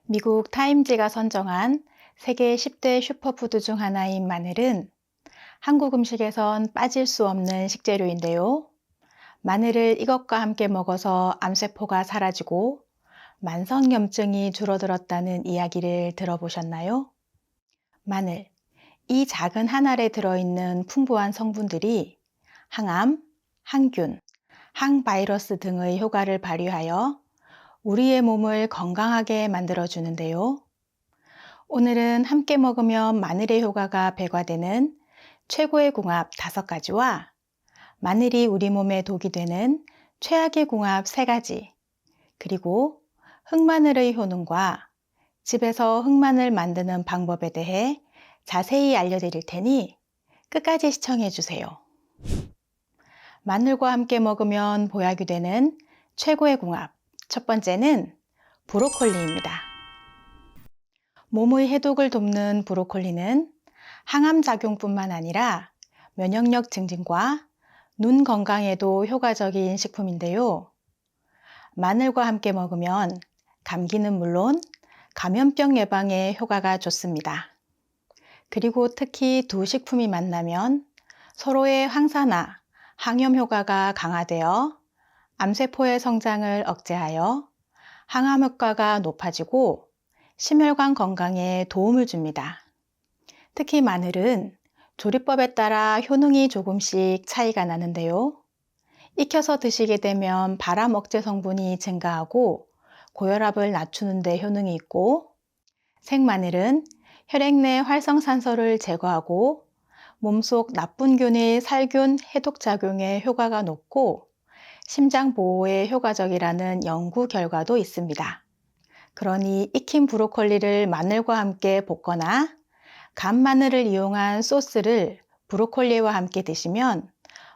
미국 타임지가 선정한 세계 10대 슈퍼푸드 중 하나인 마늘은 한국 음식에선 빠질 수 없는 식재료인데요. 마늘을 이것과 함께 먹어서 암세포가 사라지고 만성염증이 줄어들었다는 이야기를 들어보셨나요? 마늘. 이 작은 한 알에 들어있는 풍부한 성분들이 항암, 항균, 항바이러스 등의 효과를 발휘하여 우리의 몸을 건강하게 만들어주는데요. 오늘은 함께 먹으면 마늘의 효과가 배가되는 최고의 궁합 5가지와 마늘이 우리 몸에 독이 되는 최악의 궁합 3가지, 그리고 흑마늘의 효능과 집에서 흑마늘 만드는 방법에 대해 자세히 알려드릴 테니 끝까지 시청해 주세요. 마늘과 함께 먹으면 보약이 되는 최고의 궁합. 첫 번째는 브로콜리입니다. 몸의 해독을 돕는 브로콜리는 항암 작용뿐만 아니라 면역력 증진과 눈 건강에도 효과적인 식품인데요. 마늘과 함께 먹으면 감기는 물론 감염병 예방에 효과가 좋습니다. 그리고 특히 두 식품이 만나면 서로의 항산화, 항염 효과가 강화되어 암세포의 성장을 억제하여 항암 효과가 높아지고 심혈관 건강에 도움을 줍니다. 특히 마늘은 조리법에 따라 효능이 조금씩 차이가 나는데요. 익혀서 드시게 되면 발암 억제 성분이 증가하고 고혈압을 낮추는 데 효능이 있고, 생마늘은 혈액 내 활성산소를 제거하고 몸속 나쁜 균의 살균 해독 작용에 효과가 높고 심장 보호에 효과적이라는 연구 결과도 있습니다. 그러니 익힌 브로콜리를 마늘과 함께 볶거나 간 마늘을 이용한 소스를 브로콜리와 함께 드시면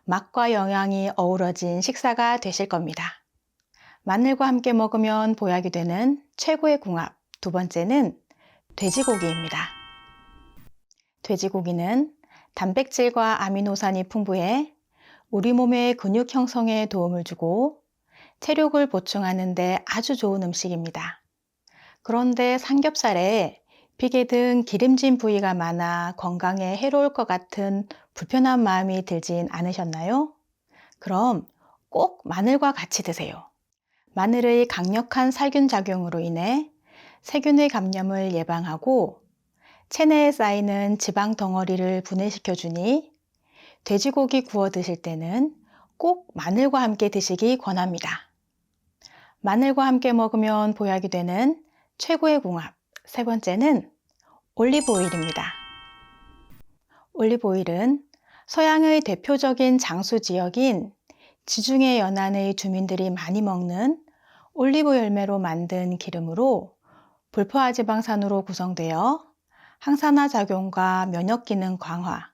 맛과 영양이 어우러진 식사가 되실 겁니다. 마늘과 함께 먹으면 보약이 되는 최고의 궁합. 두 번째는 돼지고기입니다. 돼지고기는 단백질과 아미노산이 풍부해 우리 몸의 근육 형성에 도움을 주고 체력을 보충하는 데 아주 좋은 음식입니다. 그런데 삼겹살에 비계 등 기름진 부위가 많아 건강에 해로울 것 같은 불편한 마음이 들진 않으셨나요? 그럼 꼭 마늘과 같이 드세요. 마늘의 강력한 살균 작용으로 인해 세균의 감염을 예방하고 체내에 쌓이는 지방 덩어리를 분해시켜 주니 돼지고기 구워 드실 때는 꼭 마늘과 함께 드시기 권합니다. 마늘과 함께 먹으면 보약이 되는 최고의 궁합. 세 번째는 올리브 오일입니다. 올리브 오일은 서양의 대표적인 장수 지역인 지중해 연안의 주민들이 많이 먹는 올리브 열매로 만든 기름으로 불포화 지방산으로 구성되어 항산화 작용과 면역 기능 강화,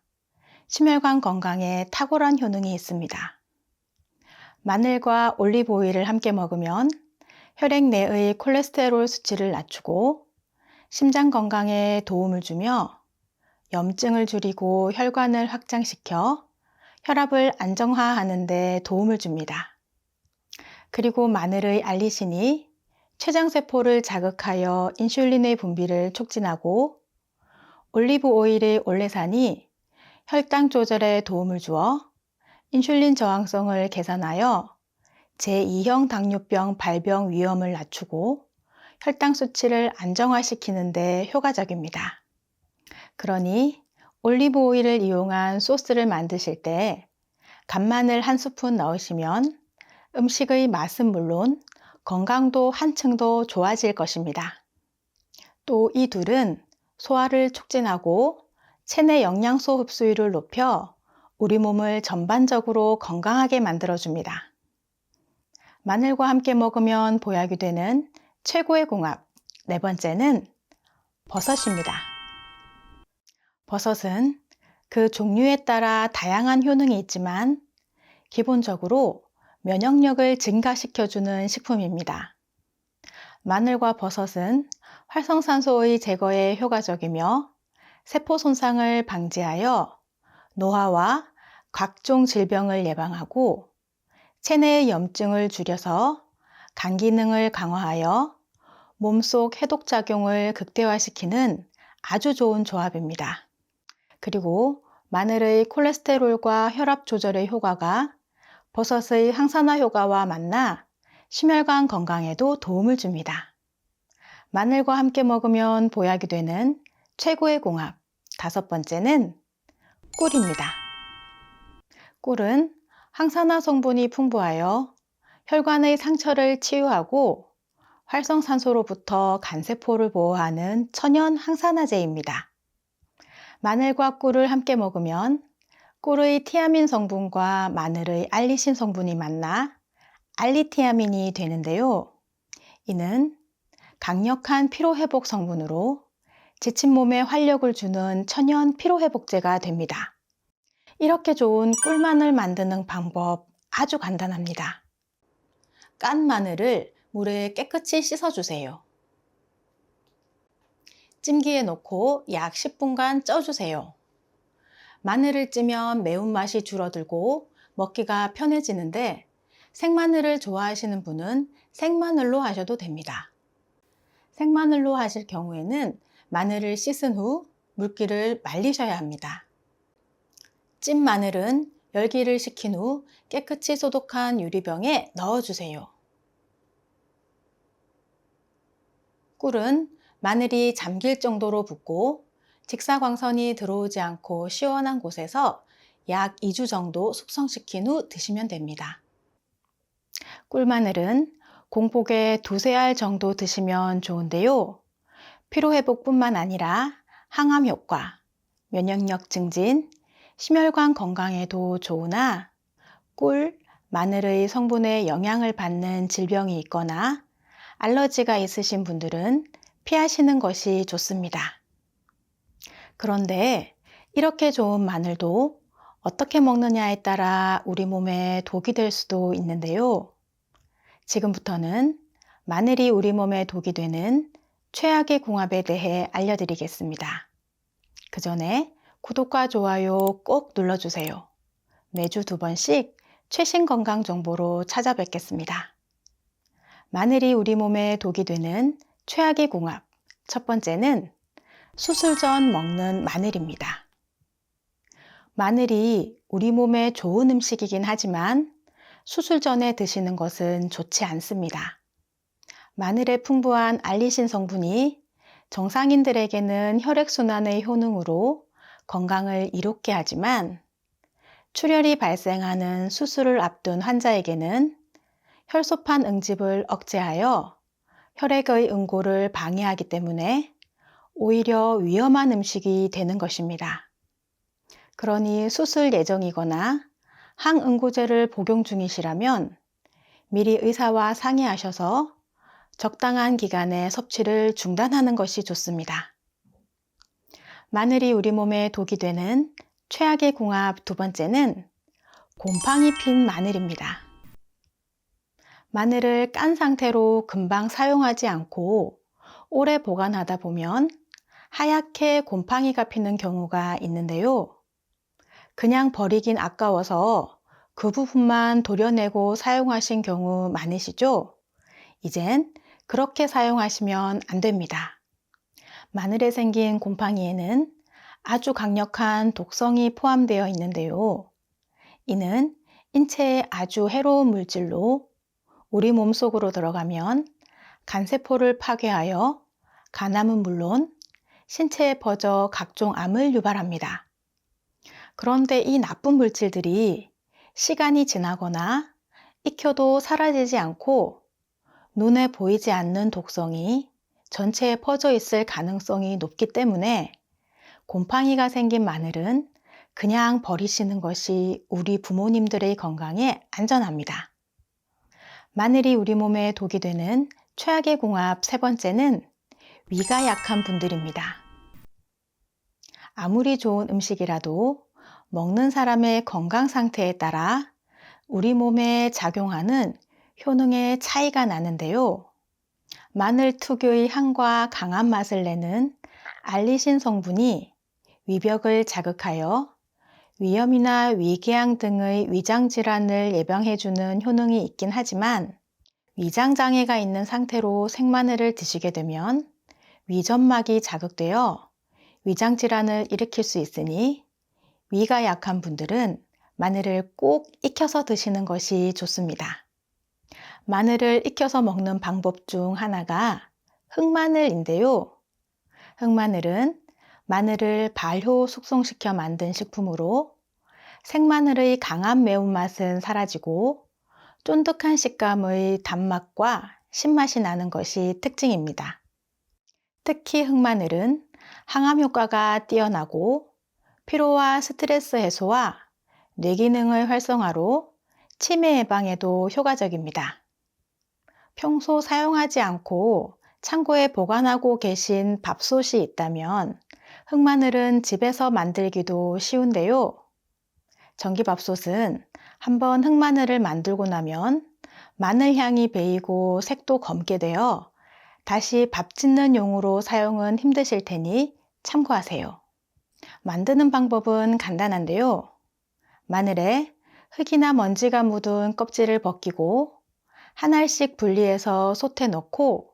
심혈관 건강에 탁월한 효능이 있습니다. 마늘과 올리브 오일을 함께 먹으면 혈액 내의 콜레스테롤 수치를 낮추고 심장 건강에 도움을 주며 염증을 줄이고 혈관을 확장시켜 혈압을 안정화하는 데 도움을 줍니다. 그리고 마늘의 알리신이 췌장세포를 자극하여 인슐린의 분비를 촉진하고 올리브 오일의 올레산이 혈당 조절에 도움을 주어 인슐린 저항성을 개선하여 제2형 당뇨병 발병 위험을 낮추고 혈당 수치를 안정화시키는 데 효과적입니다. 그러니 올리브 오일을 이용한 소스를 만드실 때 간마늘 1스푼 넣으시면 음식의 맛은 물론 건강도 한층 더 좋아질 것입니다. 또 이 둘은 소화를 촉진하고 체내 영양소 흡수율을 높여 우리 몸을 전반적으로 건강하게 만들어줍니다. 마늘과 함께 먹으면 보약이 되는 최고의 궁합. 네 번째는 버섯입니다. 버섯은 그 종류에 따라 다양한 효능이 있지만 기본적으로 면역력을 증가시켜주는 식품입니다. 마늘과 버섯은 활성산소의 제거에 효과적이며 세포 손상을 방지하여 노화와 각종 질병을 예방하고 체내의 염증을 줄여서 간 기능을 강화하여 몸속 해독작용을 극대화시키는 아주 좋은 조합입니다. 그리고 마늘의 콜레스테롤과 혈압 조절의 효과가 버섯의 항산화 효과와 만나 심혈관 건강에도 도움을 줍니다. 마늘과 함께 먹으면 보약이 되는 최고의 궁합, 5번째는 꿀입니다. 꿀은 항산화 성분이 풍부하여 혈관의 상처를 치유하고 활성산소로부터 간세포를 보호하는 천연 항산화제입니다. 마늘과 꿀을 함께 먹으면 꿀의 티아민 성분과 마늘의 알리신 성분이 만나 알리티아민이 되는데요. 이는 강력한 피로회복 성분으로 지친 몸에 활력을 주는 천연 피로회복제가 됩니다. 이렇게 좋은 꿀마늘 만드는 방법 아주 간단합니다. 깐 마늘을 물에 깨끗이 씻어주세요. 찜기에 넣고 약 10분간 쪄주세요. 마늘을 찌면 매운맛이 줄어들고 먹기가 편해지는데 생마늘을 좋아하시는 분은 생마늘로 하셔도 됩니다. 생마늘로 하실 경우에는 마늘을 씻은 후 물기를 말리셔야 합니다. 찐 마늘은 열기를 식힌 후 깨끗이 소독한 유리병에 넣어주세요. 꿀은 마늘이 잠길 정도로 붓고 직사광선이 들어오지 않고 시원한 곳에서 약 2주 정도 숙성시킨 후 드시면 됩니다. 꿀마늘은 공복에 2~3알 정도 드시면 좋은데요. 피로회복뿐만 아니라 항암 효과, 면역력 증진, 심혈관 건강에도 좋으나 꿀, 마늘의 성분에 영향을 받는 질병이 있거나 알러지가 있으신 분들은 피하시는 것이 좋습니다. 그런데 이렇게 좋은 마늘도 어떻게 먹느냐에 따라 우리 몸에 독이 될 수도 있는데요. 지금부터는 마늘이 우리 몸에 독이 되는 최악의 궁합에 대해 알려드리겠습니다. 그 전에 구독과 좋아요 꼭 눌러주세요. 매주 2번씩 최신 건강 정보로 찾아뵙겠습니다. 마늘이 우리 몸에 독이 되는 최악의 궁합, 첫 번째는 수술 전 먹는 마늘입니다. 마늘이 우리 몸에 좋은 음식이긴 하지만 수술 전에 드시는 것은 좋지 않습니다. 마늘의 풍부한 알리신 성분이 정상인들에게는 혈액순환의 효능으로 건강을 이롭게 하지만 출혈이 발생하는 수술을 앞둔 환자에게는 혈소판 응집을 억제하여 혈액의 응고를 방해하기 때문에 오히려 위험한 음식이 되는 것입니다. 그러니 수술 예정이거나 항응고제를 복용 중이시라면 미리 의사와 상의하셔서 적당한 기간에 섭취를 중단하는 것이 좋습니다. 마늘이 우리 몸에 독이 되는 최악의 궁합 2번째는 곰팡이 핀 마늘입니다. 마늘을 깐 상태로 금방 사용하지 않고 오래 보관하다 보면 하얗게 곰팡이가 피는 경우가 있는데요. 그냥 버리긴 아까워서 그 부분만 도려내고 사용하신 경우 많으시죠? 이젠 그렇게 사용하시면 안 됩니다. 마늘에 생긴 곰팡이에는 아주 강력한 독성이 포함되어 있는데요. 이는 인체에 아주 해로운 물질로 우리 몸속으로 들어가면 간세포를 파괴하여 간암은 물론 신체에 퍼져 각종 암을 유발합니다. 그런데 이 나쁜 물질들이 시간이 지나거나 익혀도 사라지지 않고 눈에 보이지 않는 독성이 전체에 퍼져 있을 가능성이 높기 때문에 곰팡이가 생긴 마늘은 그냥 버리시는 것이 우리 부모님들의 건강에 안전합니다. 마늘이 우리 몸에 독이 되는 최악의 궁합 3번째는 위가 약한 분들입니다. 아무리 좋은 음식이라도 먹는 사람의 건강 상태에 따라 우리 몸에 작용하는 효능의 차이가 나는데요. 마늘 특유의 향과 강한 맛을 내는 알리신 성분이 위벽을 자극하여 위염이나 위궤양 등의 위장 질환을 예방해주는 효능이 있긴 하지만 위장장애가 있는 상태로 생마늘을 드시게 되면 위점막이 자극되어 위장질환을 일으킬 수 있으니 위가 약한 분들은 마늘을 꼭 익혀서 드시는 것이 좋습니다. 마늘을 익혀서 먹는 방법 중 하나가 흑마늘인데요. 흑마늘은 마늘을 발효 숙성시켜 만든 식품으로 생마늘의 강한 매운맛은 사라지고 쫀득한 식감의 단맛과 신맛이 나는 것이 특징입니다. 특히 흑마늘은 항암 효과가 뛰어나고 피로와 스트레스 해소와 뇌 기능의 활성화로 치매 예방에도 효과적입니다. 평소 사용하지 않고 창고에 보관하고 계신 밥솥이 있다면 흑마늘은 집에서 만들기도 쉬운데요. 전기밥솥은 한번 흑마늘을 만들고 나면 마늘 향이 배이고 색도 검게 되어 다시 밥 짓는 용으로 사용은 힘드실 테니 참고하세요. 만드는 방법은 간단한데요. 마늘에 흙이나 먼지가 묻은 껍질을 벗기고 한 알씩 분리해서 솥에 넣고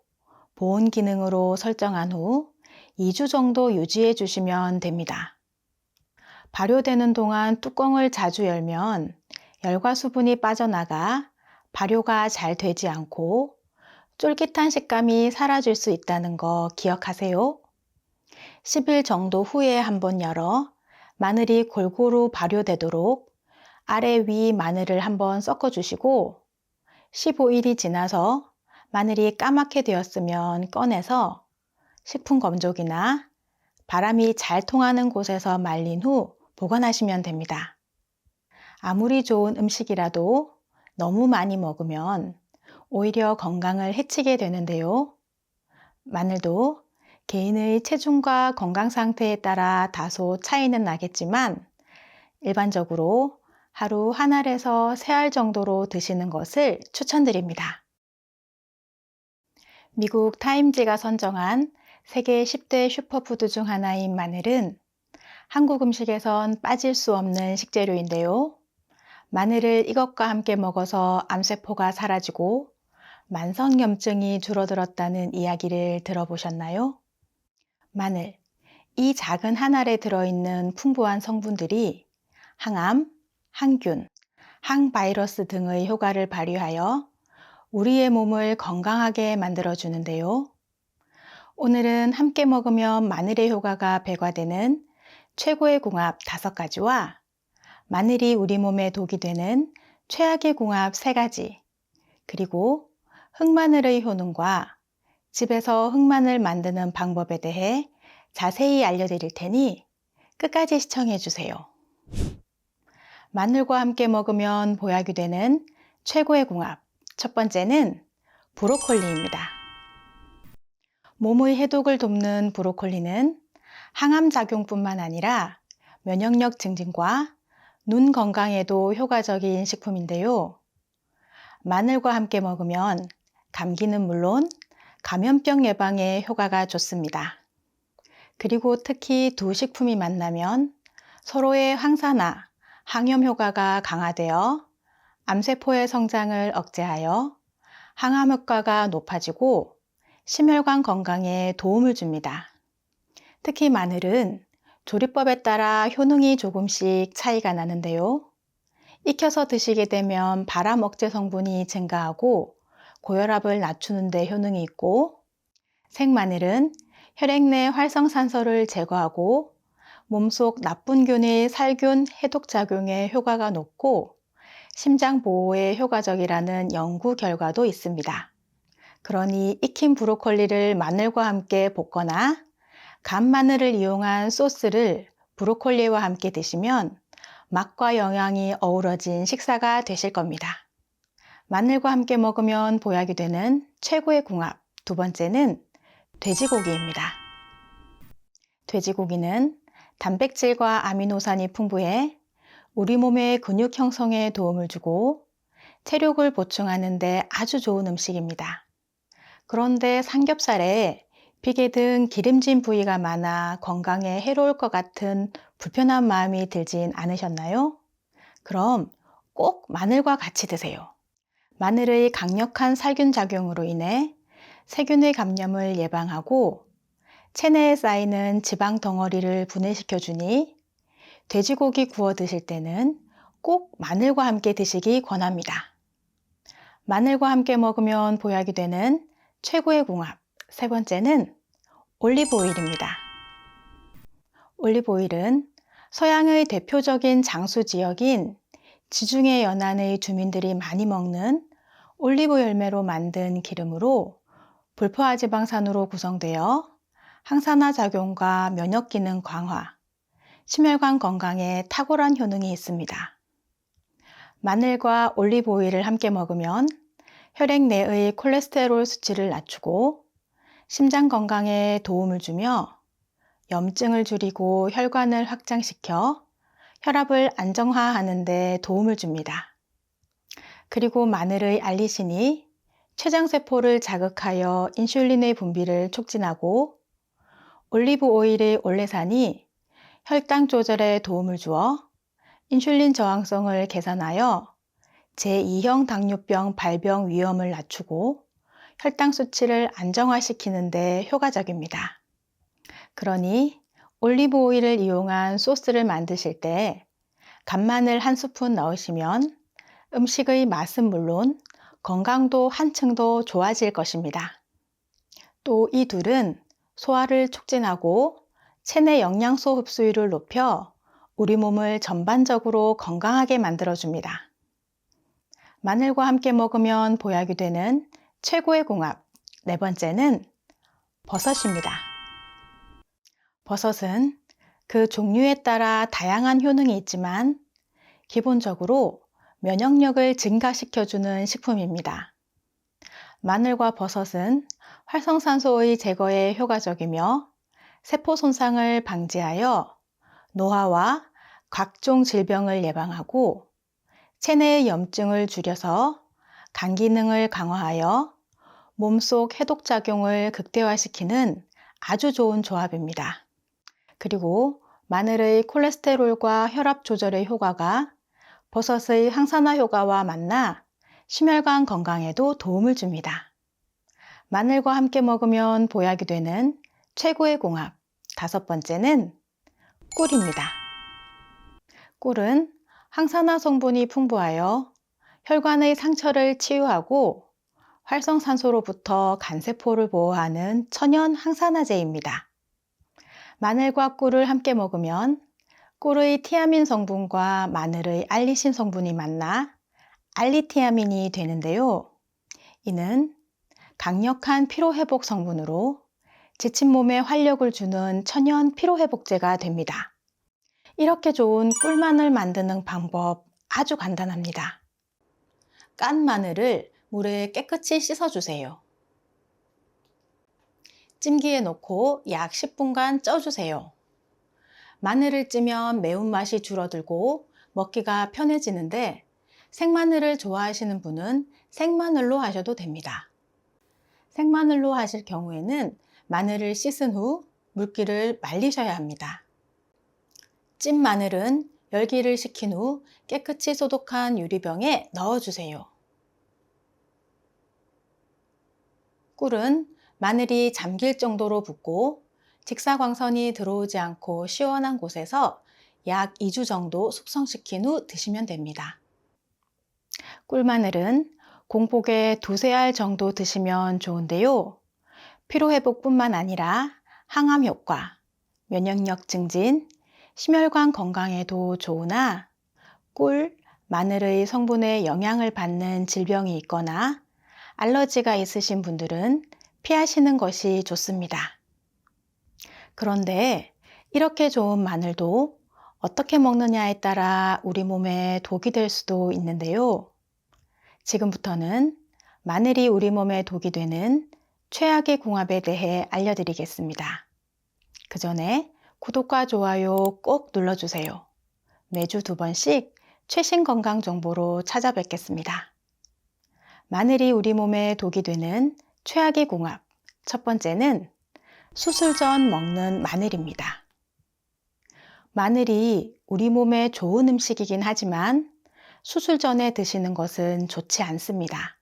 보온 기능으로 설정한 후 2주 정도 유지해 주시면 됩니다. 발효되는 동안 뚜껑을 자주 열면 열과 수분이 빠져나가 발효가 잘 되지 않고 쫄깃한 식감이 사라질 수 있다는 거 기억하세요. 10일 정도 후에 한번 열어 마늘이 골고루 발효되도록 아래 위 마늘을 한번 섞어 주시고 15일이 지나서 마늘이 까맣게 되었으면 꺼내서 식품 건조기나 바람이 잘 통하는 곳에서 말린 후 보관하시면 됩니다. 아무리 좋은 음식이라도 너무 많이 먹으면 오히려 건강을 해치게 되는데요. 마늘도 개인의 체중과 건강 상태에 따라 다소 차이는 나겠지만 일반적으로 하루 한 알에서 세 알 정도로 드시는 것을 추천드립니다. 미국 타임지가 선정한 세계 10대 슈퍼푸드 중 하나인 마늘은 한국 음식에선 빠질 수 없는 식재료인데요. 마늘을 이것과 함께 먹어서 암세포가 사라지고 만성염증이 줄어들었다는 이야기를 들어보셨나요? 마늘, 이 작은 한 알에 들어있는 풍부한 성분들이 항암, 항균, 항바이러스 등의 효과를 발휘하여 우리의 몸을 건강하게 만들어주는데요. 오늘은 함께 먹으면 마늘의 효과가 배가되는 최고의 궁합 5가지와 마늘이 우리 몸에 독이 되는 최악의 궁합 3가지, 그리고 흑마늘의 효능과 집에서 흑마늘 만드는 방법에 대해 자세히 알려드릴 테니 끝까지 시청해 주세요. 마늘과 함께 먹으면 보약이 되는 최고의 궁합, 첫 번째는 브로콜리입니다. 몸의 해독을 돕는 브로콜리는 항암 작용뿐만 아니라 면역력 증진과 눈 건강에도 효과적인 식품인데요. 마늘과 함께 먹으면 감기는 물론 감염병 예방에 효과가 좋습니다. 그리고 특히 두 식품이 만나면 서로의 항산화, 항염 효과가 강화되어 암세포의 성장을 억제하여 항암 효과가 높아지고 심혈관 건강에 도움을 줍니다. 특히 마늘은 조리법에 따라 효능이 조금씩 차이가 나는데요. 익혀서 드시게 되면 발암 억제 성분이 증가하고 고혈압을 낮추는 데 효능이 있고, 생마늘은 혈액 내 활성산소를 제거하고 몸속 나쁜 균의 살균 해독 작용에 효과가 높고 심장 보호에 효과적이라는 연구 결과도 있습니다. 그러니 익힌 브로콜리를 마늘과 함께 볶거나 간 마늘을 이용한 소스를 브로콜리와 함께 드시면 맛과 영양이 어우러진 식사가 되실 겁니다. 마늘과 함께 먹으면 보약이 되는 최고의 궁합, 두 번째는 돼지고기입니다. 돼지고기는 단백질과 아미노산이 풍부해 우리 몸의 근육 형성에 도움을 주고 체력을 보충하는 데 아주 좋은 음식입니다. 그런데 삼겹살에 비계 등 기름진 부위가 많아 건강에 해로울 것 같은 불편한 마음이 들진 않으셨나요? 그럼 꼭 마늘과 같이 드세요. 마늘의 강력한 살균 작용으로 인해 세균의 감염을 예방하고 체내에 쌓이는 지방 덩어리를 분해시켜 주니 돼지고기 구워 드실 때는 꼭 마늘과 함께 드시기 권합니다. 마늘과 함께 먹으면 보약이 되는 최고의 궁합, 세 번째는 올리브 오일입니다. 올리브 오일은 서양의 대표적인 장수 지역인 지중해 연안의 주민들이 많이 먹는 올리브 열매로 만든 기름으로 불포화 지방산으로 구성되어 항산화 작용과 면역 기능 강화, 심혈관 건강에 탁월한 효능이 있습니다. 마늘과 올리브 오일을 함께 먹으면 혈액 내의 콜레스테롤 수치를 낮추고 심장 건강에 도움을 주며 염증을 줄이고 혈관을 확장시켜 혈압을 안정화하는 데 도움을 줍니다. 그리고 마늘의 알리신이 췌장세포를 자극하여 인슐린의 분비를 촉진하고 올리브 오일의 올레산이 혈당 조절에 도움을 주어 인슐린 저항성을 개선하여 제2형 당뇨병 발병 위험을 낮추고 혈당 수치를 안정화시키는 데 효과적입니다. 그러니 올리브 오일을 이용한 소스를 만드실 때 간마늘 한 스푼 넣으시면 음식의 맛은 물론 건강도 한층 더 좋아질 것입니다. 또 이 둘은 소화를 촉진하고 체내 영양소 흡수율을 높여 우리 몸을 전반적으로 건강하게 만들어줍니다. 마늘과 함께 먹으면 보약이 되는 최고의 궁합, 네 번째는 버섯입니다. 버섯은 그 종류에 따라 다양한 효능이 있지만 기본적으로 면역력을 증가시켜주는 식품입니다. 마늘과 버섯은 활성산소의 제거에 효과적이며 세포 손상을 방지하여 노화와 각종 질병을 예방하고 체내의 염증을 줄여서 간 기능을 강화하여 몸속 해독작용을 극대화시키는 아주 좋은 조합입니다. 그리고 마늘의 콜레스테롤과 혈압 조절의 효과가 버섯의 항산화 효과와 만나 심혈관 건강에도 도움을 줍니다. 마늘과 함께 먹으면 보약이 되는 최고의 궁합, 다섯 번째는 꿀입니다. 꿀은 항산화 성분이 풍부하여 혈관의 상처를 치유하고 활성산소로부터 간세포를 보호하는 천연 항산화제입니다. 마늘과 꿀을 함께 먹으면 꿀의 티아민 성분과 마늘의 알리신 성분이 만나 알리티아민이 되는데요. 이는 강력한 피로회복 성분으로 지친 몸에 활력을 주는 천연 피로회복제가 됩니다. 이렇게 좋은 꿀마늘 만드는 방법 아주 간단합니다. 깐 마늘을 물에 깨끗이 씻어주세요. 찜기에 넣고 약 10분간 쪄주세요. 마늘을 찌면 매운맛이 줄어들고 먹기가 편해지는데 생마늘을 좋아하시는 분은 생마늘로 하셔도 됩니다. 생마늘로 하실 경우에는 마늘을 씻은 후 물기를 말리셔야 합니다. 찐 마늘은 열기를 식힌 후 깨끗이 소독한 유리병에 넣어주세요. 꿀은 마늘이 잠길 정도로 붓고 직사광선이 들어오지 않고 시원한 곳에서 약 2주 정도 숙성시킨 후 드시면 됩니다. 꿀마늘은 공복에 2~3알 정도 드시면 좋은데요. 피로회복뿐만 아니라 항암 효과, 면역력 증진, 심혈관 건강에도 좋으나 꿀, 마늘의 성분에 영향을 받는 질병이 있거나 알러지가 있으신 분들은 피하시는 것이 좋습니다. 그런데 이렇게 좋은 마늘도 어떻게 먹느냐에 따라 우리 몸에 독이 될 수도 있는데요. 지금부터는 마늘이 우리 몸에 독이 되는 최악의 궁합에 대해 알려드리겠습니다. 그 전에 구독과 좋아요 꼭 눌러주세요. 매주 2번씩 최신 건강 정보로 찾아뵙겠습니다. 마늘이 우리 몸에 독이 되는 최악의 궁합, 첫 번째는 수술 전 먹는 마늘입니다. 마늘이 우리 몸에 좋은 음식이긴 하지만 수술 전에 드시는 것은 좋지 않습니다.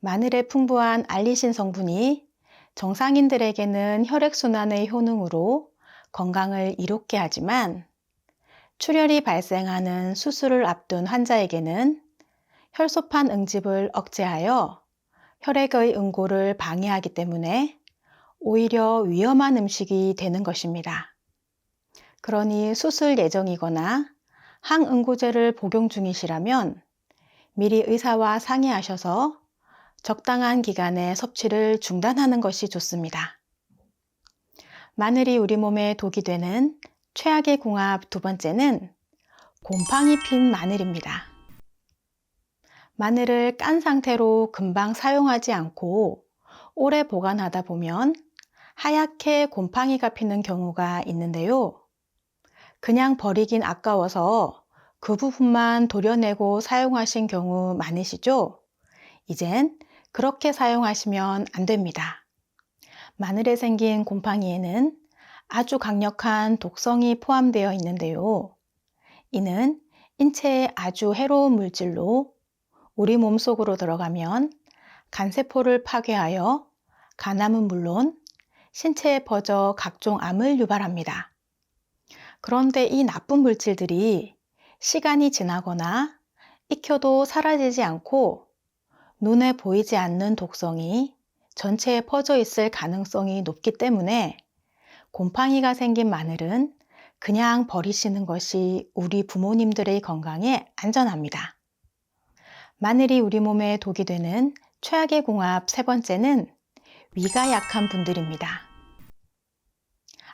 마늘의 풍부한 알리신 성분이 정상인들에게는 혈액순환의 효능으로 건강을 이롭게 하지만 출혈이 발생하는 수술을 앞둔 환자에게는 혈소판 응집을 억제하여 혈액의 응고를 방해하기 때문에 오히려 위험한 음식이 되는 것입니다. 그러니 수술 예정이거나 항응고제를 복용 중이시라면 미리 의사와 상의하셔서 적당한 기간에 섭취를 중단하는 것이 좋습니다. 마늘이 우리 몸에 독이 되는 최악의 궁합 두 번째는 곰팡이 핀 마늘입니다. 마늘을 깐 상태로 금방 사용하지 않고 오래 보관하다 보면 하얗게 곰팡이가 피는 경우가 있는데요. 그냥 버리긴 아까워서 그 부분만 도려내고 사용하신 경우 많으시죠? 이젠 그렇게 사용하시면 안 됩니다. 마늘에 생긴 곰팡이에는 아주 강력한 독성이 포함되어 있는데요. 이는 인체에 아주 해로운 물질로 우리 몸속으로 들어가면 간세포를 파괴하여 간암은 물론 신체에 퍼져 각종 암을 유발합니다. 그런데 이 나쁜 물질들이 시간이 지나거나 익혀도 사라지지 않고 눈에 보이지 않는 독성이 전체에 퍼져 있을 가능성이 높기 때문에 곰팡이가 생긴 마늘은 그냥 버리시는 것이 우리 부모님들의 건강에 안전합니다. 마늘이 우리 몸에 독이 되는 최악의 궁합 세 번째는 위가 약한 분들입니다.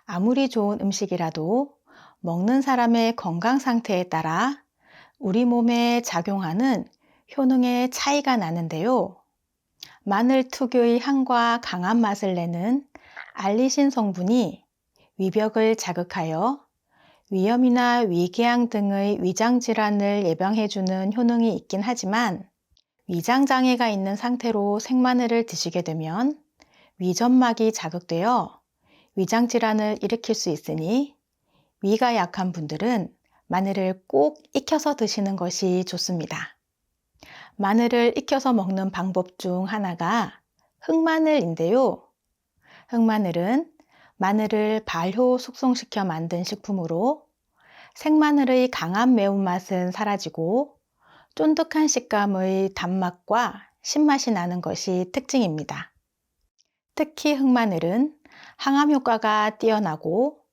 아무리 좋은 음식이라도 먹는 사람의 건강 상태에 따라 우리 몸에 작용하는 효능의 차이가 나는데요. 마늘 특유의 향과 강한 맛을 내는 알리신 성분이 위벽을 자극하여 위염이나 위궤양 등의 위장 질환을 예방해주는 효능이 있긴 하지만 위장 장애가 있는 상태로 생마늘을 드시게 되면 위점막이 자극되어 위장 질환을 일으킬 수 있으니 위가 약한 분들은 마늘을 꼭 익혀서 드시는 것이 좋습니다. 마늘을 익혀서 먹는 방법 중 하나가 흑마늘인데요. 흑마늘은 마늘을 발효 숙성시켜 만든 식품으로 생마늘의 강한 매운맛은 사라지고 쫀득한 식감의 단맛과 신맛이 나는 것이 특징입니다. 특히 흑마늘은 항암 효과가 뛰어나고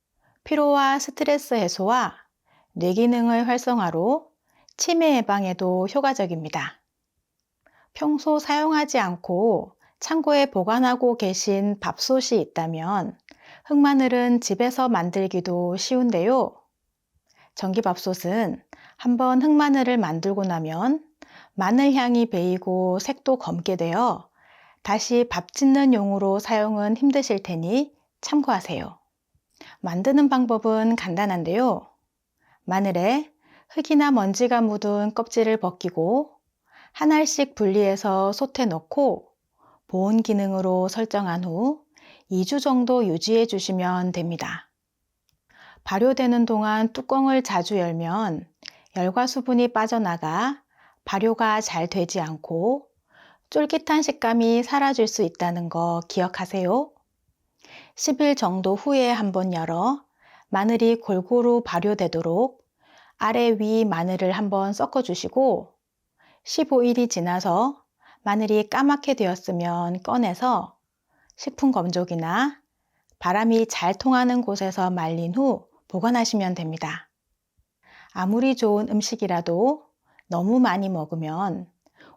피로와 스트레스 해소와 뇌기능의 활성화로 치매 예방에도 효과적입니다. 평소 사용하지 않고 창고에 보관하고 계신 밥솥이 있다면 흑마늘은 집에서 만들기도 쉬운데요. 전기밥솥은 한번 흑마늘을 만들고 나면 마늘 향이 배이고 색도 검게 되어 다시 밥 짓는 용으로 사용은 힘드실 테니 참고하세요. 만드는 방법은 간단한데요. 마늘에 흙이나 먼지가 묻은 껍질을 벗기고 한 알씩 분리해서 솥에 넣고 보온 기능으로 설정한 후 2주 정도 유지해 주시면 됩니다. 발효되는 동안 뚜껑을 자주 열면 열과 수분이 빠져나가 발효가 잘 되지 않고 쫄깃한 식감이 사라질 수 있다는 거 기억하세요. 10일 정도 후에 한번 열어 마늘이 골고루 발효되도록 아래 위 마늘을 한번 섞어 주시고 15일이 지나서 마늘이 까맣게 되었으면 꺼내서 식품 건조기나 바람이 잘 통하는 곳에서 말린 후 보관하시면 됩니다. 아무리 좋은 음식이라도 너무 많이 먹으면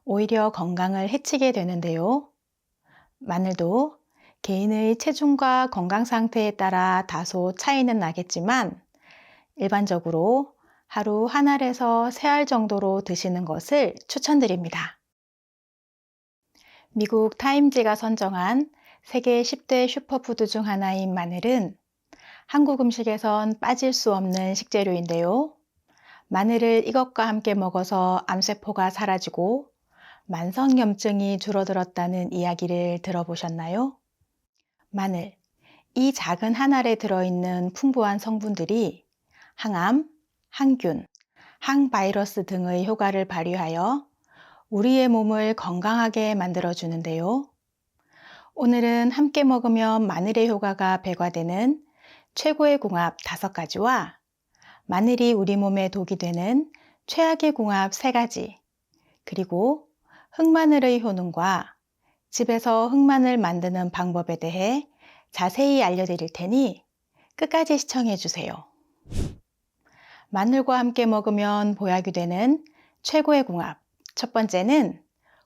오히려 건강을 해치게 되는데요. 마늘도 개인의 체중과 건강 상태에 따라 다소 차이는 나겠지만 일반적으로 하루 한 알에서 세 알 정도로 드시는 것을 추천드립니다. 미국 타임지가 선정한 세계 10대 슈퍼푸드 중 하나인 마늘은 한국 음식에선 빠질 수 없는 식재료인데요. 마늘을 이것과 함께 먹어서 암세포가 사라지고 만성염증이 줄어들었다는 이야기를 들어보셨나요? 마늘, 이 작은 한 알에 들어있는 풍부한 성분들이 항암, 항균, 항바이러스 등의 효과를 발휘하여 우리의 몸을 건강하게 만들어주는데요. 오늘은 함께 먹으면 마늘의 효과가 배가되는 최고의 궁합 5가지와 마늘이 우리 몸에 독이 되는 최악의 궁합 3가지, 그리고 흑마늘의 효능과 집에서 흑마늘 만드는 방법에 대해 자세히 알려드릴 테니 끝까지 시청해 주세요. 마늘과 함께 먹으면 보약이 되는 최고의 궁합. 첫 번째는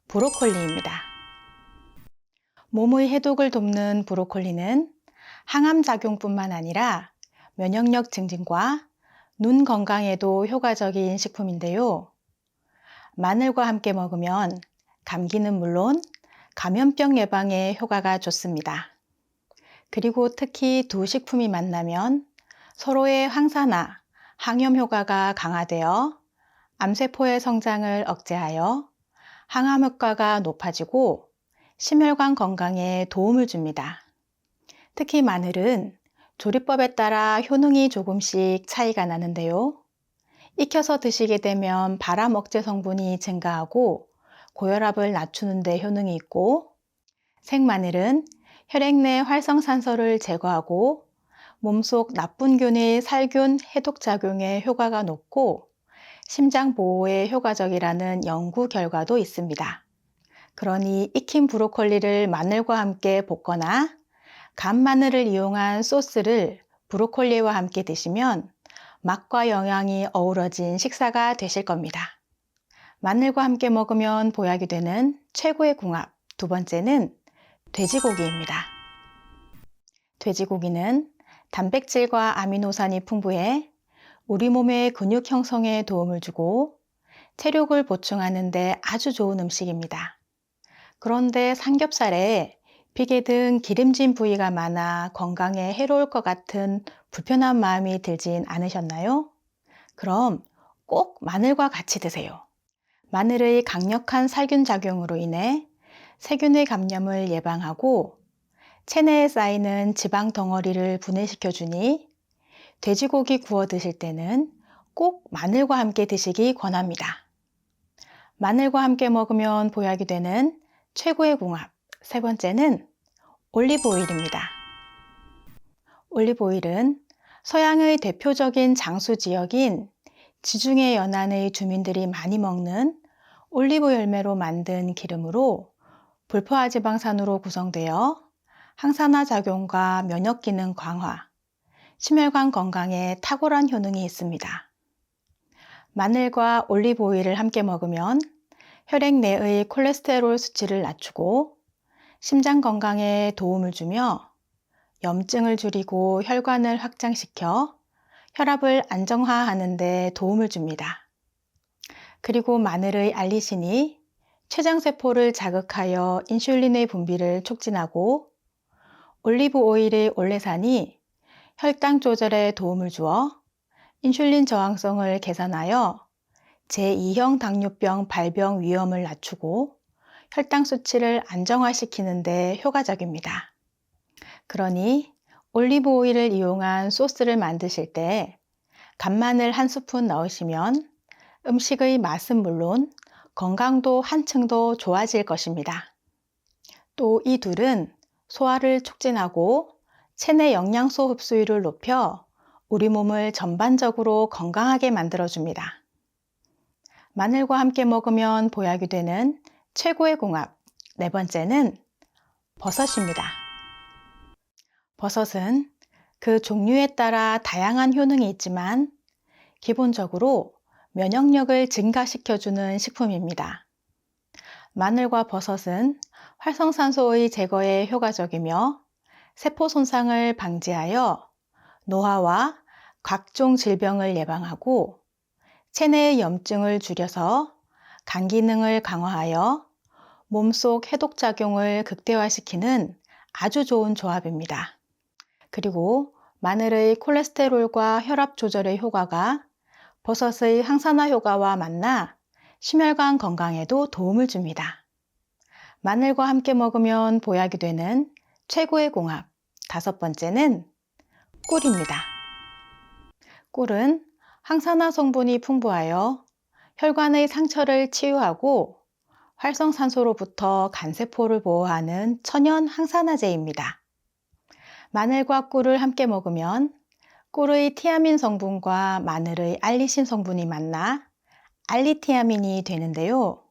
브로콜리입니다. 몸의 해독을 돕는 브로콜리는 항암 작용뿐만 아니라 면역력 증진과 눈 건강에도 효과적인 식품인데요. 마늘과 함께 먹으면 감기는 물론 감염병 예방에 효과가 좋습니다. 그리고 특히 두 식품이 만나면 서로의 항산화, 항염 효과가 강화되어 암세포의 성장을 억제하여 항암 효과가 높아지고 심혈관 건강에 도움을 줍니다. 특히 마늘은 조리법에 따라 효능이 조금씩 차이가 나는데요. 익혀서 드시게 되면 발암 억제 성분이 증가하고 고혈압을 낮추는 데 효능이 있고, 생마늘은 혈액 내 활성산소를 제거하고 몸속 나쁜 균의 살균 해독 작용에 효과가 높고 심장 보호에 효과적이라는 연구 결과도 있습니다. 그러니 익힌 브로콜리를 마늘과 함께 볶거나 간 마늘을 이용한 소스를 브로콜리와 함께 드시면 맛과 영양이 어우러진 식사가 되실 겁니다. 마늘과 함께 먹으면 보약이 되는 최고의 궁합. 두 번째는 돼지고기입니다. 돼지고기는 단백질과 아미노산이 풍부해 우리 몸의 근육 형성에 도움을 주고 체력을 보충하는 데 아주 좋은 음식입니다. 그런데 삼겹살에 비계 등 기름진 부위가 많아 건강에 해로울 것 같은 불편한 마음이 들진 않으셨나요? 그럼 꼭 마늘과 같이 드세요. 마늘의 강력한 살균 작용으로 인해 세균의 감염을 예방하고 체내에 쌓이는 지방 덩어리를 분해시켜 주니 돼지고기 구워 드실 때는 꼭 마늘과 함께 드시기 권합니다. 마늘과 함께 먹으면 보약이 되는 최고의 궁합. 세 번째는 올리브 오일입니다. 올리브 오일은 서양의 대표적인 장수 지역인 지중해 연안의 주민들이 많이 먹는 올리브 열매로 만든 기름으로 불포화 지방산으로 구성되어 항산화 작용과 면역 기능 강화, 심혈관 건강에 탁월한 효능이 있습니다. 마늘과 올리브 오일을 함께 먹으면 혈액 내의 콜레스테롤 수치를 낮추고 심장 건강에 도움을 주며 염증을 줄이고 혈관을 확장시켜 혈압을 안정화하는 데 도움을 줍니다. 그리고 마늘의 알리신이 췌장세포를 자극하여 인슐린의 분비를 촉진하고 올리브 오일의 올레산이 혈당 조절에 도움을 주어 인슐린 저항성을 개선하여 제2형 당뇨병 발병 위험을 낮추고 혈당 수치를 안정화시키는 데 효과적입니다. 그러니 올리브 오일을 이용한 소스를 만드실 때 간마늘 1스푼 넣으시면 음식의 맛은 물론 건강도 한층 더 좋아질 것입니다. 또 이 둘은 소화를 촉진하고 체내 영양소 흡수율을 높여 우리 몸을 전반적으로 건강하게 만들어줍니다. 마늘과 함께 먹으면 보약이 되는 최고의 궁합. 네 번째는 버섯입니다. 버섯은 그 종류에 따라 다양한 효능이 있지만 기본적으로 면역력을 증가시켜주는 식품입니다. 마늘과 버섯은 활성산소의 제거에 효과적이며 세포 손상을 방지하여 노화와 각종 질병을 예방하고 체내의 염증을 줄여서 간 기능을 강화하여 몸속 해독작용을 극대화시키는 아주 좋은 조합입니다. 그리고 마늘의 콜레스테롤과 혈압 조절의 효과가 버섯의 항산화 효과와 만나 심혈관 건강에도 도움을 줍니다. 마늘과 함께 먹으면 보약이 되는 최고의 궁합. 5번째는 꿀입니다. 꿀은 항산화 성분이 풍부하여 혈관의 상처를 치유하고 활성산소로부터 간세포를 보호하는 천연 항산화제입니다. 마늘과 꿀을 함께 먹으면 꿀의 티아민 성분과 마늘의 알리신 성분이 만나 알리티아민이 되는데요.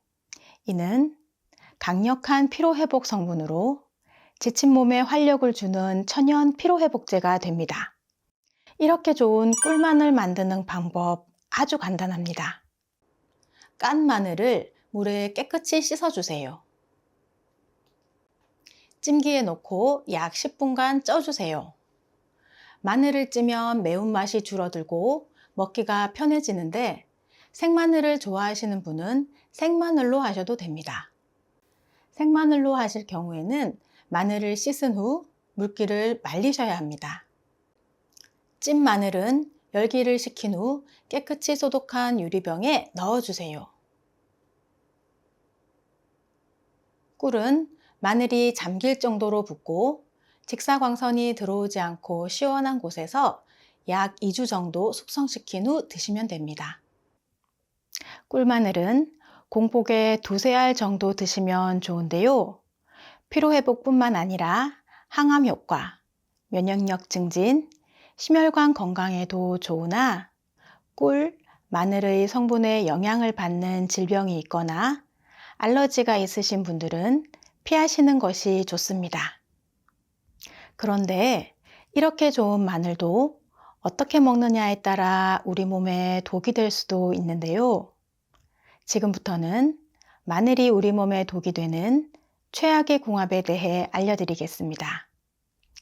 이는 강력한 피로회복 성분으로 지친 몸에 활력을 주는 천연 피로회복제가 됩니다. 이렇게 좋은 꿀마늘 만드는 방법 아주 간단합니다. 깐 마늘을 물에 깨끗이 씻어주세요. 찜기에 넣고 약 10분간 쪄주세요. 마늘을 찌면 매운맛이 줄어들고 먹기가 편해지는데 생마늘을 좋아하시는 분은 생마늘로 하셔도 됩니다. 생마늘로 하실 경우에는 마늘을 씻은 후 물기를 말리셔야 합니다. 찐 마늘은 열기를 식힌 후 깨끗이 소독한 유리병에 넣어주세요. 꿀은 마늘이 잠길 정도로 붓고 직사광선이 들어오지 않고 시원한 곳에서 약 2주 정도 숙성시킨 후 드시면 됩니다. 꿀마늘은 공복에 2~3알 정도 드시면 좋은데요. 피로회복뿐만 아니라 항암 효과, 면역력 증진, 심혈관 건강에도 좋으나 꿀, 마늘의 성분에 영향을 받는 질병이 있거나 알러지가 있으신 분들은 피하시는 것이 좋습니다. 그런데 이렇게 좋은 마늘도 어떻게 먹느냐에 따라 우리 몸에 독이 될 수도 있는데요. 지금부터는 마늘이 우리 몸에 독이 되는 최악의 궁합에 대해 알려드리겠습니다.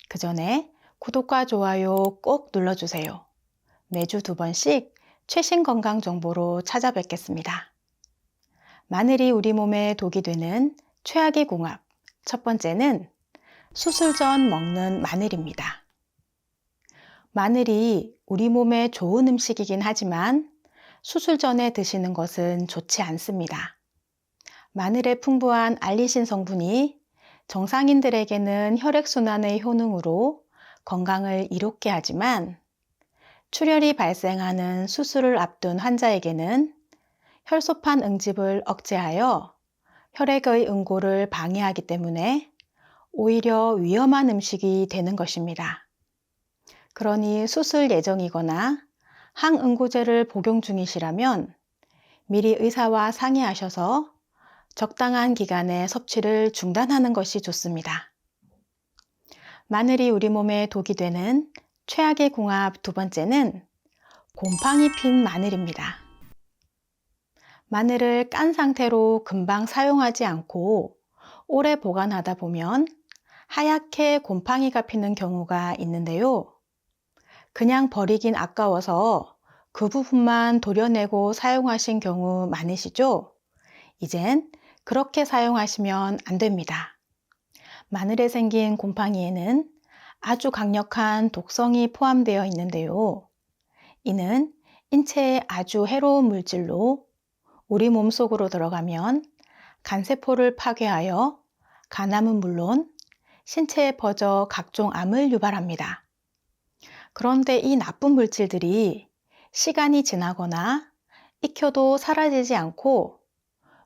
그 전에 구독과 좋아요 꼭 눌러주세요. 매주 2번씩 최신 건강 정보로 찾아뵙겠습니다. 마늘이 우리 몸에 독이 되는 최악의 궁합. 첫 번째는 수술 전 먹는 마늘입니다. 마늘이 우리 몸에 좋은 음식이긴 하지만 수술 전에 드시는 것은 좋지 않습니다. 마늘의 풍부한 알리신 성분이 정상인들에게는 혈액순환의 효능으로 건강을 이롭게 하지만 출혈이 발생하는 수술을 앞둔 환자에게는 혈소판 응집을 억제하여 혈액의 응고를 방해하기 때문에 오히려 위험한 음식이 되는 것입니다. 그러니 수술 예정이거나 항응고제를 복용 중이시라면 미리 의사와 상의하셔서 적당한 기간에 섭취를 중단하는 것이 좋습니다. 마늘이 우리 몸에 독이 되는 최악의 궁합 2번째는 곰팡이 핀 마늘입니다. 마늘을 깐 상태로 금방 사용하지 않고 오래 보관하다 보면 하얗게 곰팡이가 피는 경우가 있는데요. 그냥 버리긴 아까워서 그 부분만 도려내고 사용하신 경우 많으시죠? 이젠 그렇게 사용하시면 안 됩니다. 마늘에 생긴 곰팡이에는 아주 강력한 독성이 포함되어 있는데요. 이는 인체에 아주 해로운 물질로 우리 몸속으로 들어가면 간세포를 파괴하여 간암은 물론 신체에 퍼져 각종 암을 유발합니다. 그런데 이 나쁜 물질들이 시간이 지나거나 익혀도 사라지지 않고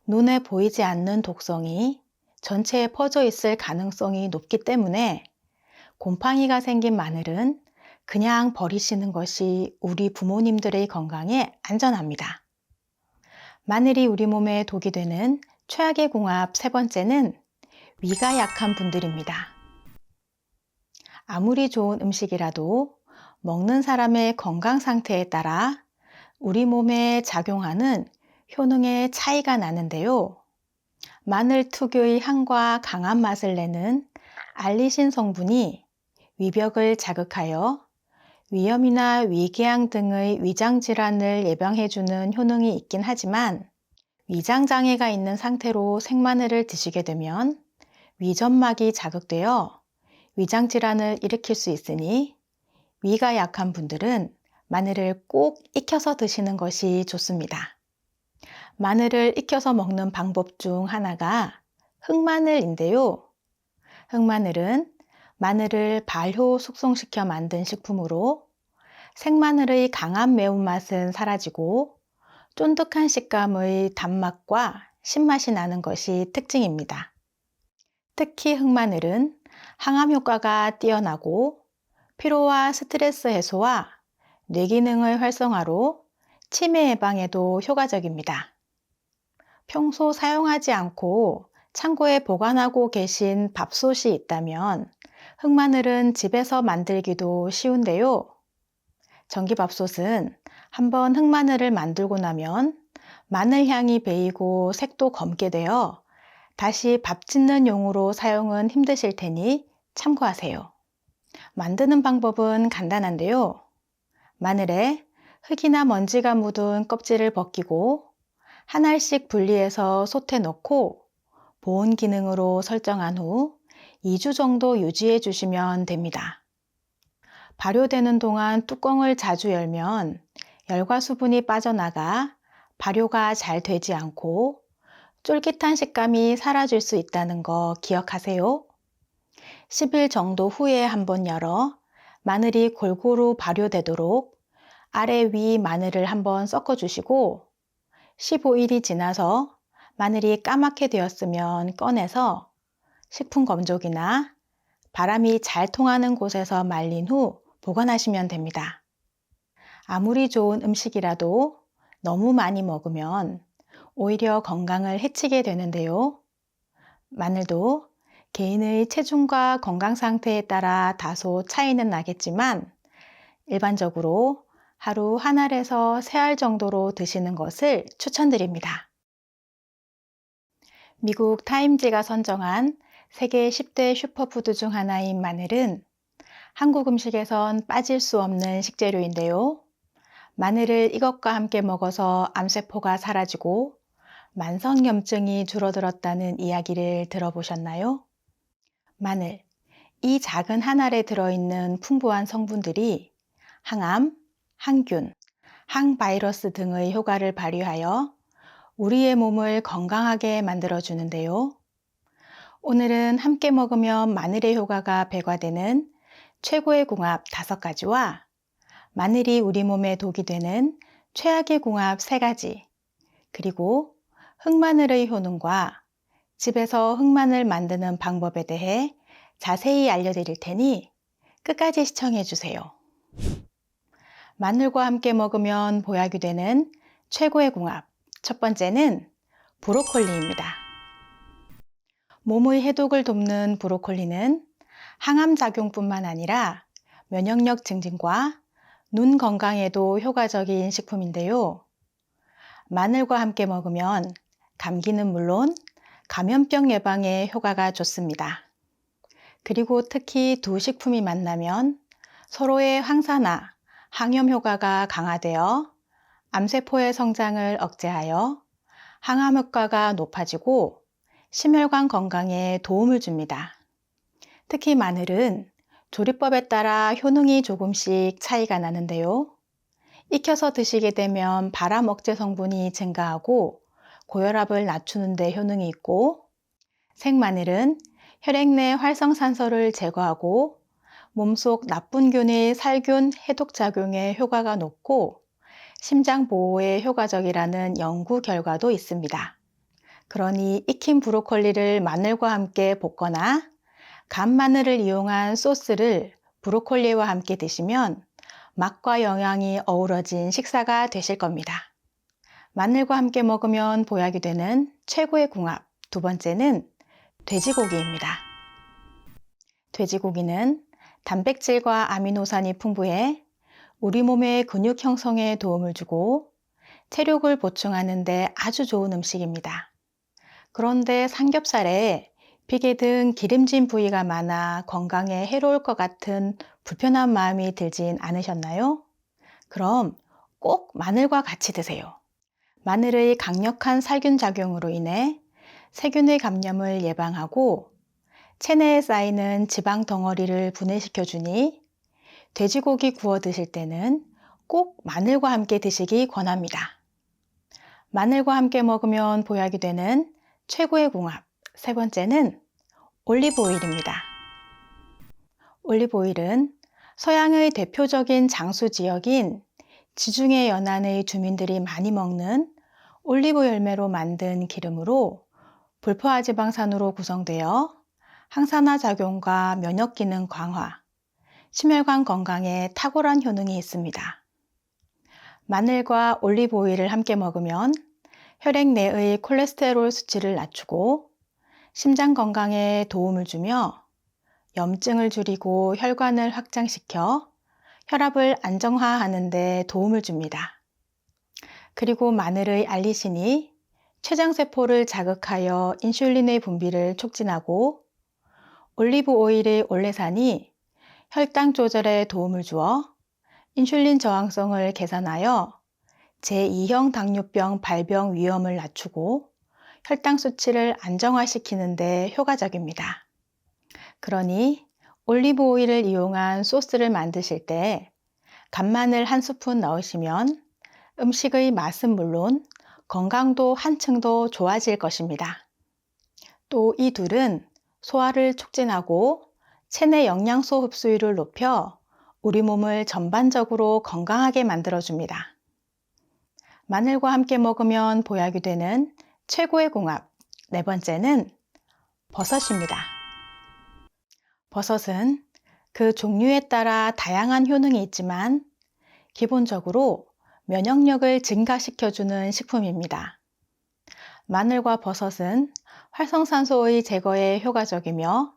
눈에 보이지 않는 독성이 전체에 퍼져 있을 가능성이 높기 때문에 곰팡이가 생긴 마늘은 그냥 버리시는 것이 우리 부모님들의 건강에 안전합니다. 마늘이 우리 몸에 독이 되는 최악의 궁합 3번째는 위가 약한 분들입니다. 아무리 좋은 음식이라도 먹는 사람의 건강 상태에 따라 우리 몸에 작용하는 효능의 차이가 나는데요. 마늘 특유의 향과 강한 맛을 내는 알리신 성분이 위벽을 자극하여 위염이나 위궤양 등의 위장질환을 예방해주는 효능이 있긴 하지만 위장장애가 있는 상태로 생마늘을 드시게 되면 위점막이 자극되어 위장질환을 일으킬 수 있으니 위가 약한 분들은 마늘을 꼭 익혀서 드시는 것이 좋습니다. 마늘을 익혀서 먹는 방법 중 하나가 흑마늘인데요. 흑마늘은 마늘을 발효 숙성시켜 만든 식품으로 생마늘의 강한 매운맛은 사라지고 쫀득한 식감의 단맛과 신맛이 나는 것이 특징입니다. 특히 흑마늘은 항암 효과가 뛰어나고 피로와 스트레스 해소와 뇌 기능의 활성화로 치매 예방에도 효과적입니다. 평소 사용하지 않고 창고에 보관하고 계신 밥솥이 있다면 흑마늘은 집에서 만들기도 쉬운데요. 전기밥솥은 한번 흑마늘을 만들고 나면 마늘 향이 배이고 색도 검게 되어 다시 밥 짓는 용으로 사용은 힘드실 테니 참고하세요. 만드는 방법은 간단한데요. 마늘에 흙이나 먼지가 묻은 껍질을 벗기고 한 알씩 분리해서 솥에 넣고 보온 기능으로 설정한 후 2주 정도 유지해 주시면 됩니다. 발효되는 동안 뚜껑을 자주 열면 열과 수분이 빠져나가 발효가 잘 되지 않고 쫄깃한 식감이 사라질 수 있다는 거 기억하세요. 10일 정도 후에 한번 열어 마늘이 골고루 발효되도록 아래 위 마늘을 한번 섞어 주시고 15일이 지나서 마늘이 까맣게 되었으면 꺼내서 식품 건조기나 바람이 잘 통하는 곳에서 말린 후 보관하시면 됩니다. 아무리 좋은 음식이라도 너무 많이 먹으면 오히려 건강을 해치게 되는데요. 마늘도 개인의 체중과 건강 상태에 따라 다소 차이는 나겠지만 일반적으로 하루 한 알에서 세 알 정도로 드시는 것을 추천드립니다. 미국 타임지가 선정한 세계 10대 슈퍼푸드 중 하나인 마늘은 한국 음식에선 빠질 수 없는 식재료인데요. 마늘을 이것과 함께 먹어서 암세포가 사라지고 만성염증이 줄어들었다는 이야기를 들어보셨나요? 마늘, 이 작은 한 알에 들어있는 풍부한 성분들이 항암, 항균, 항바이러스 등의 효과를 발휘하여 우리의 몸을 건강하게 만들어주는데요. 오늘은 함께 먹으면 마늘의 효과가 배가되는 최고의 궁합 5가지와 마늘이 우리 몸에 독이 되는 최악의 궁합 3가지, 그리고 흑마늘의 효능과 집에서 흑마늘 만드는 방법에 대해 자세히 알려드릴 테니 끝까지 시청해 주세요. 마늘과 함께 먹으면 보약이 되는 최고의 궁합, 첫 번째는 브로콜리입니다. 몸의 해독을 돕는 브로콜리는 항암 작용뿐만 아니라 면역력 증진과 눈 건강에도 효과적인 식품인데요. 마늘과 함께 먹으면 감기는 물론 감염병 예방에 효과가 좋습니다. 그리고 특히 두 식품이 만나면 서로의 항산화, 항염 효과가 강화되어 암세포의 성장을 억제하여 항암 효과가 높아지고 심혈관 건강에 도움을 줍니다. 특히 마늘은 조리법에 따라 효능이 조금씩 차이가 나는데요. 익혀서 드시게 되면 발암 억제 성분이 증가하고 고혈압을 낮추는 데 효능이 있고, 생마늘은 혈액 내 활성산소를 제거하고 몸속 나쁜 균의 살균 해독 작용에 효과가 높고 심장 보호에 효과적이라는 연구 결과도 있습니다. 그러니 익힌 브로콜리를 마늘과 함께 볶거나 간 마늘을 이용한 소스를 브로콜리와 함께 드시면 맛과 영양이 어우러진 식사가 되실 겁니다. 마늘과 함께 먹으면 보약이 되는 최고의 궁합, 두 번째는 돼지고기입니다. 돼지고기는 단백질과 아미노산이 풍부해 우리 몸의 근육 형성에 도움을 주고 체력을 보충하는 데 아주 좋은 음식입니다. 그런데 삼겹살에 비계 등 기름진 부위가 많아 건강에 해로울 것 같은 불편한 마음이 들진 않으셨나요? 그럼 꼭 마늘과 같이 드세요. 마늘의 강력한 살균 작용으로 인해 세균의 감염을 예방하고 체내에 쌓이는 지방 덩어리를 분해시켜 주니 돼지고기 구워 드실 때는 꼭 마늘과 함께 드시기 권합니다. 마늘과 함께 먹으면 보약이 되는 최고의 궁합, 세 번째는 올리브 오일입니다. 올리브 오일은 서양의 대표적인 장수 지역인 지중해 연안의 주민들이 많이 먹는 올리브 열매로 만든 기름으로 불포화 지방산으로 구성되어 항산화 작용과 면역 기능 강화, 심혈관 건강에 탁월한 효능이 있습니다. 마늘과 올리브 오일을 함께 먹으면 혈액 내의 콜레스테롤 수치를 낮추고 심장 건강에 도움을 주며 염증을 줄이고 혈관을 확장시켜 혈압을 안정화하는 데 도움을 줍니다. 그리고 마늘의 알리신이 췌장세포를 자극하여 인슐린의 분비를 촉진하고 올리브 오일의 올레산이 혈당 조절에 도움을 주어 인슐린 저항성을 개선하여 제2형 당뇨병 발병 위험을 낮추고 혈당 수치를 안정화시키는 데 효과적입니다. 그러니 올리브 오일을 이용한 소스를 만드실 때 간마늘 한 스푼 넣으시면 음식의 맛은 물론 건강도 한층 더 좋아질 것입니다. 또 이 둘은 소화를 촉진하고 체내 영양소 흡수율을 높여 우리 몸을 전반적으로 건강하게 만들어줍니다. 마늘과 함께 먹으면 보약이 되는 최고의 궁합, 네 번째는 버섯입니다. 버섯은 그 종류에 따라 다양한 효능이 있지만 기본적으로 면역력을 증가시켜주는 식품입니다. 마늘과 버섯은 활성산소의 제거에 효과적이며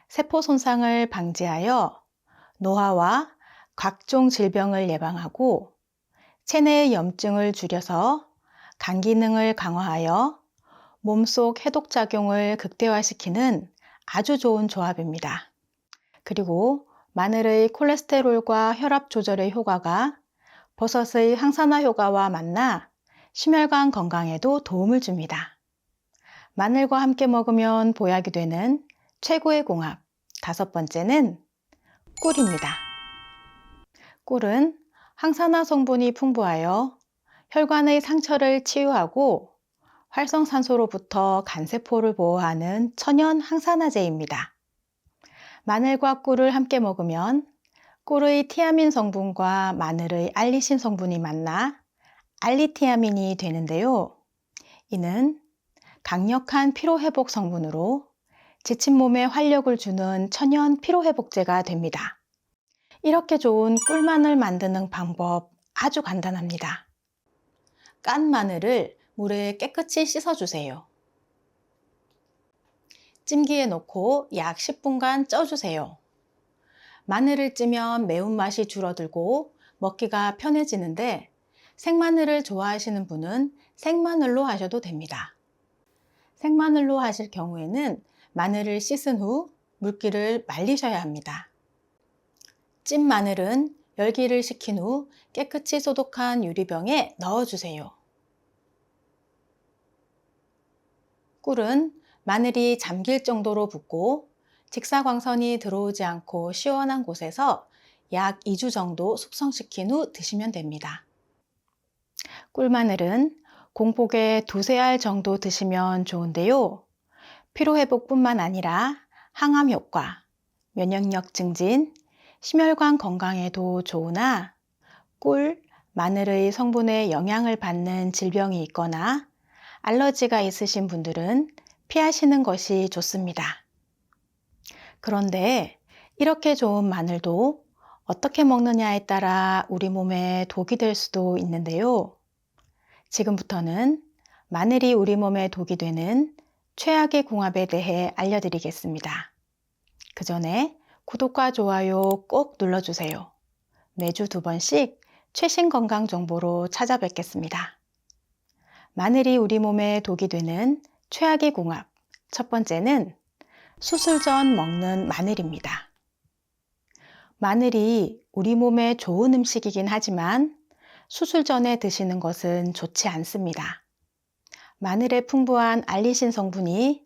세포 손상을 방지하여 노화와 각종 질병을 예방하고 체내의 염증을 줄여서 간 기능을 강화하여 몸속 해독작용을 극대화시키는 아주 좋은 조합입니다. 그리고 마늘의 콜레스테롤과 혈압 조절의 효과가 버섯의 항산화 효과와 만나 심혈관 건강에도 도움을 줍니다. 마늘과 함께 먹으면 보약이 되는 최고의 궁합, 다섯 번째는 꿀입니다. 꿀은 항산화 성분이 풍부하여 혈관의 상처를 치유하고 활성산소로부터 간세포를 보호하는 천연 항산화제입니다. 마늘과 꿀을 함께 먹으면 꿀의 티아민 성분과 마늘의 알리신 성분이 만나 알리티아민이 되는데요. 이는 강력한 피로회복 성분으로 지친 몸에 활력을 주는 천연 피로회복제가 됩니다. 이렇게 좋은 꿀마늘 만드는 방법 아주 간단합니다. 깐 마늘을 물에 깨끗이 씻어주세요. 찜기에 넣고 약 10분간 쪄주세요. 마늘을 찌면 매운맛이 줄어들고 먹기가 편해지는데 생마늘을 좋아하시는 분은 생마늘로 하셔도 됩니다. 생마늘로 하실 경우에는 마늘을 씻은 후 물기를 말리셔야 합니다. 찐 마늘은 열기를 식힌 후 깨끗이 소독한 유리병에 넣어주세요. 꿀은 마늘이 잠길 정도로 붓고 직사광선이 들어오지 않고 시원한 곳에서 약 2주 정도 숙성시킨 후 드시면 됩니다. 꿀마늘은 공복에 2~3알 정도 드시면 좋은데요. 피로회복뿐만 아니라 항암 효과, 면역력 증진, 심혈관 건강에도 좋으나 꿀, 마늘의 성분에 영향을 받는 질병이 있거나 알러지가 있으신 분들은 피하시는 것이 좋습니다. 그런데 이렇게 좋은 마늘도 어떻게 먹느냐에 따라 우리 몸에 독이 될 수도 있는데요. 지금부터는 마늘이 우리 몸에 독이 되는 최악의 궁합에 대해 알려드리겠습니다. 그 전에 구독과 좋아요 꼭 눌러주세요. 매주 2번씩 최신 건강 정보로 찾아뵙겠습니다. 마늘이 우리 몸에 독이 되는 최악의 궁합, 첫 번째는 수술 전 먹는 마늘입니다. 마늘이 우리 몸에 좋은 음식이긴 하지만 수술 전에 드시는 것은 좋지 않습니다. 마늘의 풍부한 알리신 성분이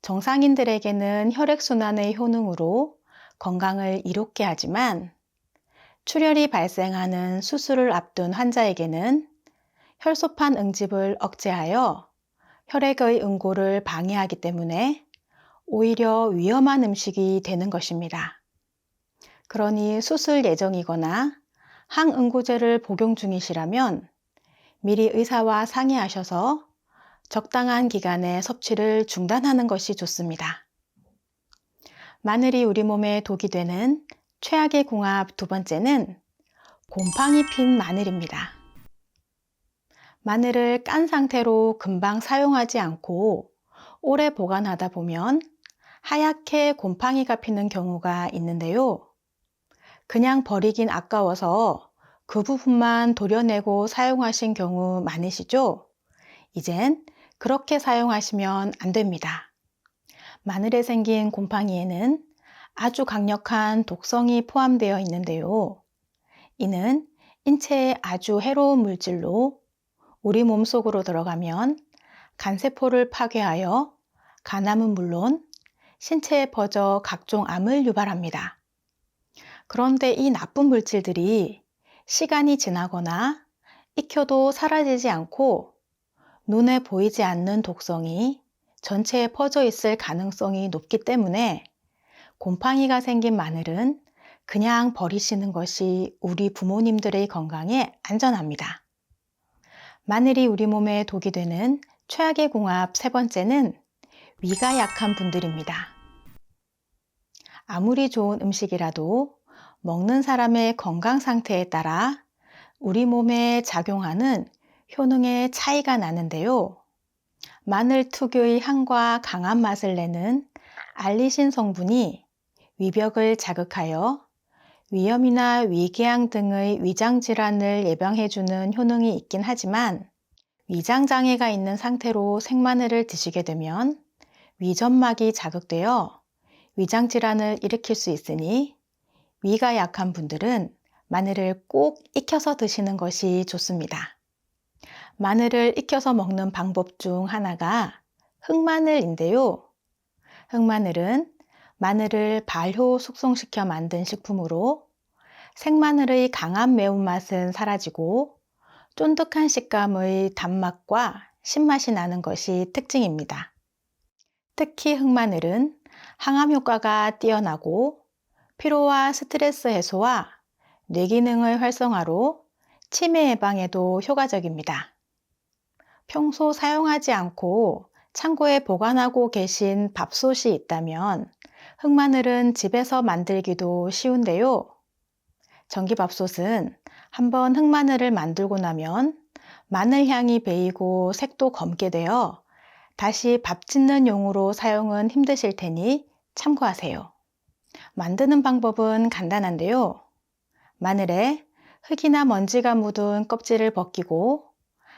정상인들에게는 혈액순환의 효능으로 건강을 이롭게 하지만 출혈이 발생하는 수술을 앞둔 환자에게는 혈소판 응집을 억제하여 혈액의 응고를 방해하기 때문에 오히려 위험한 음식이 되는 것입니다. 그러니 수술 예정이거나 항응고제를 복용 중이시라면 미리 의사와 상의하셔서 적당한 기간에 섭취를 중단하는 것이 좋습니다. 마늘이 우리 몸에 독이 되는 최악의 궁합 두 번째는 곰팡이 핀 마늘입니다. 마늘을 깐 상태로 금방 사용하지 않고 오래 보관하다 보면 하얗게 곰팡이가 피는 경우가 있는데요. 그냥 버리긴 아까워서 그 부분만 도려내고 사용하신 경우 많으시죠? 이젠 그렇게 사용하시면 안 됩니다. 마늘에 생긴 곰팡이에는 아주 강력한 독성이 포함되어 있는데요. 이는 인체에 아주 해로운 물질로 우리 몸속으로 들어가면 간세포를 파괴하여 간암은 물론 신체에 퍼져 각종 암을 유발합니다. 그런데 이 나쁜 물질들이 시간이 지나거나 익혀도 사라지지 않고 눈에 보이지 않는 독성이 전체에 퍼져 있을 가능성이 높기 때문에 곰팡이가 생긴 마늘은 그냥 버리시는 것이 우리 부모님들의 건강에 안전합니다. 마늘이 우리 몸에 독이 되는 최악의 궁합 세 번째는 위가 약한 분들입니다. 아무리 좋은 음식이라도 먹는 사람의 건강 상태에 따라 우리 몸에 작용하는 효능의 차이가 나는데요. 마늘 특유의 향과 강한 맛을 내는 알리신 성분이 위벽을 자극하여 위염이나 위궤양 등의 위장 질환을 예방해주는 효능이 있긴 하지만 위장 장애가 있는 상태로 생마늘을 드시게 되면 위점막이 자극되어 위장 질환을 일으킬 수 있으니 위가 약한 분들은 마늘을 꼭 익혀서 드시는 것이 좋습니다. 마늘을 익혀서 먹는 방법 중 하나가 흑마늘인데요. 흑마늘은 마늘을 발효 숙성시켜 만든 식품으로 생마늘의 강한 매운맛은 사라지고 쫀득한 식감의 단맛과 신맛이 나는 것이 특징입니다. 특히 흑마늘은 항암 효과가 뛰어나고 피로와 스트레스 해소와 뇌 기능의 활성화로 치매 예방에도 효과적입니다. 평소 사용하지 않고 창고에 보관하고 계신 밥솥이 있다면 흑마늘은 집에서 만들기도 쉬운데요. 전기밥솥은 한번 흑마늘을 만들고 나면 마늘 향이 배이고 색도 검게 되어 다시 밥 짓는 용으로 사용은 힘드실 테니 참고하세요. 만드는 방법은 간단한데요. 마늘에 흙이나 먼지가 묻은 껍질을 벗기고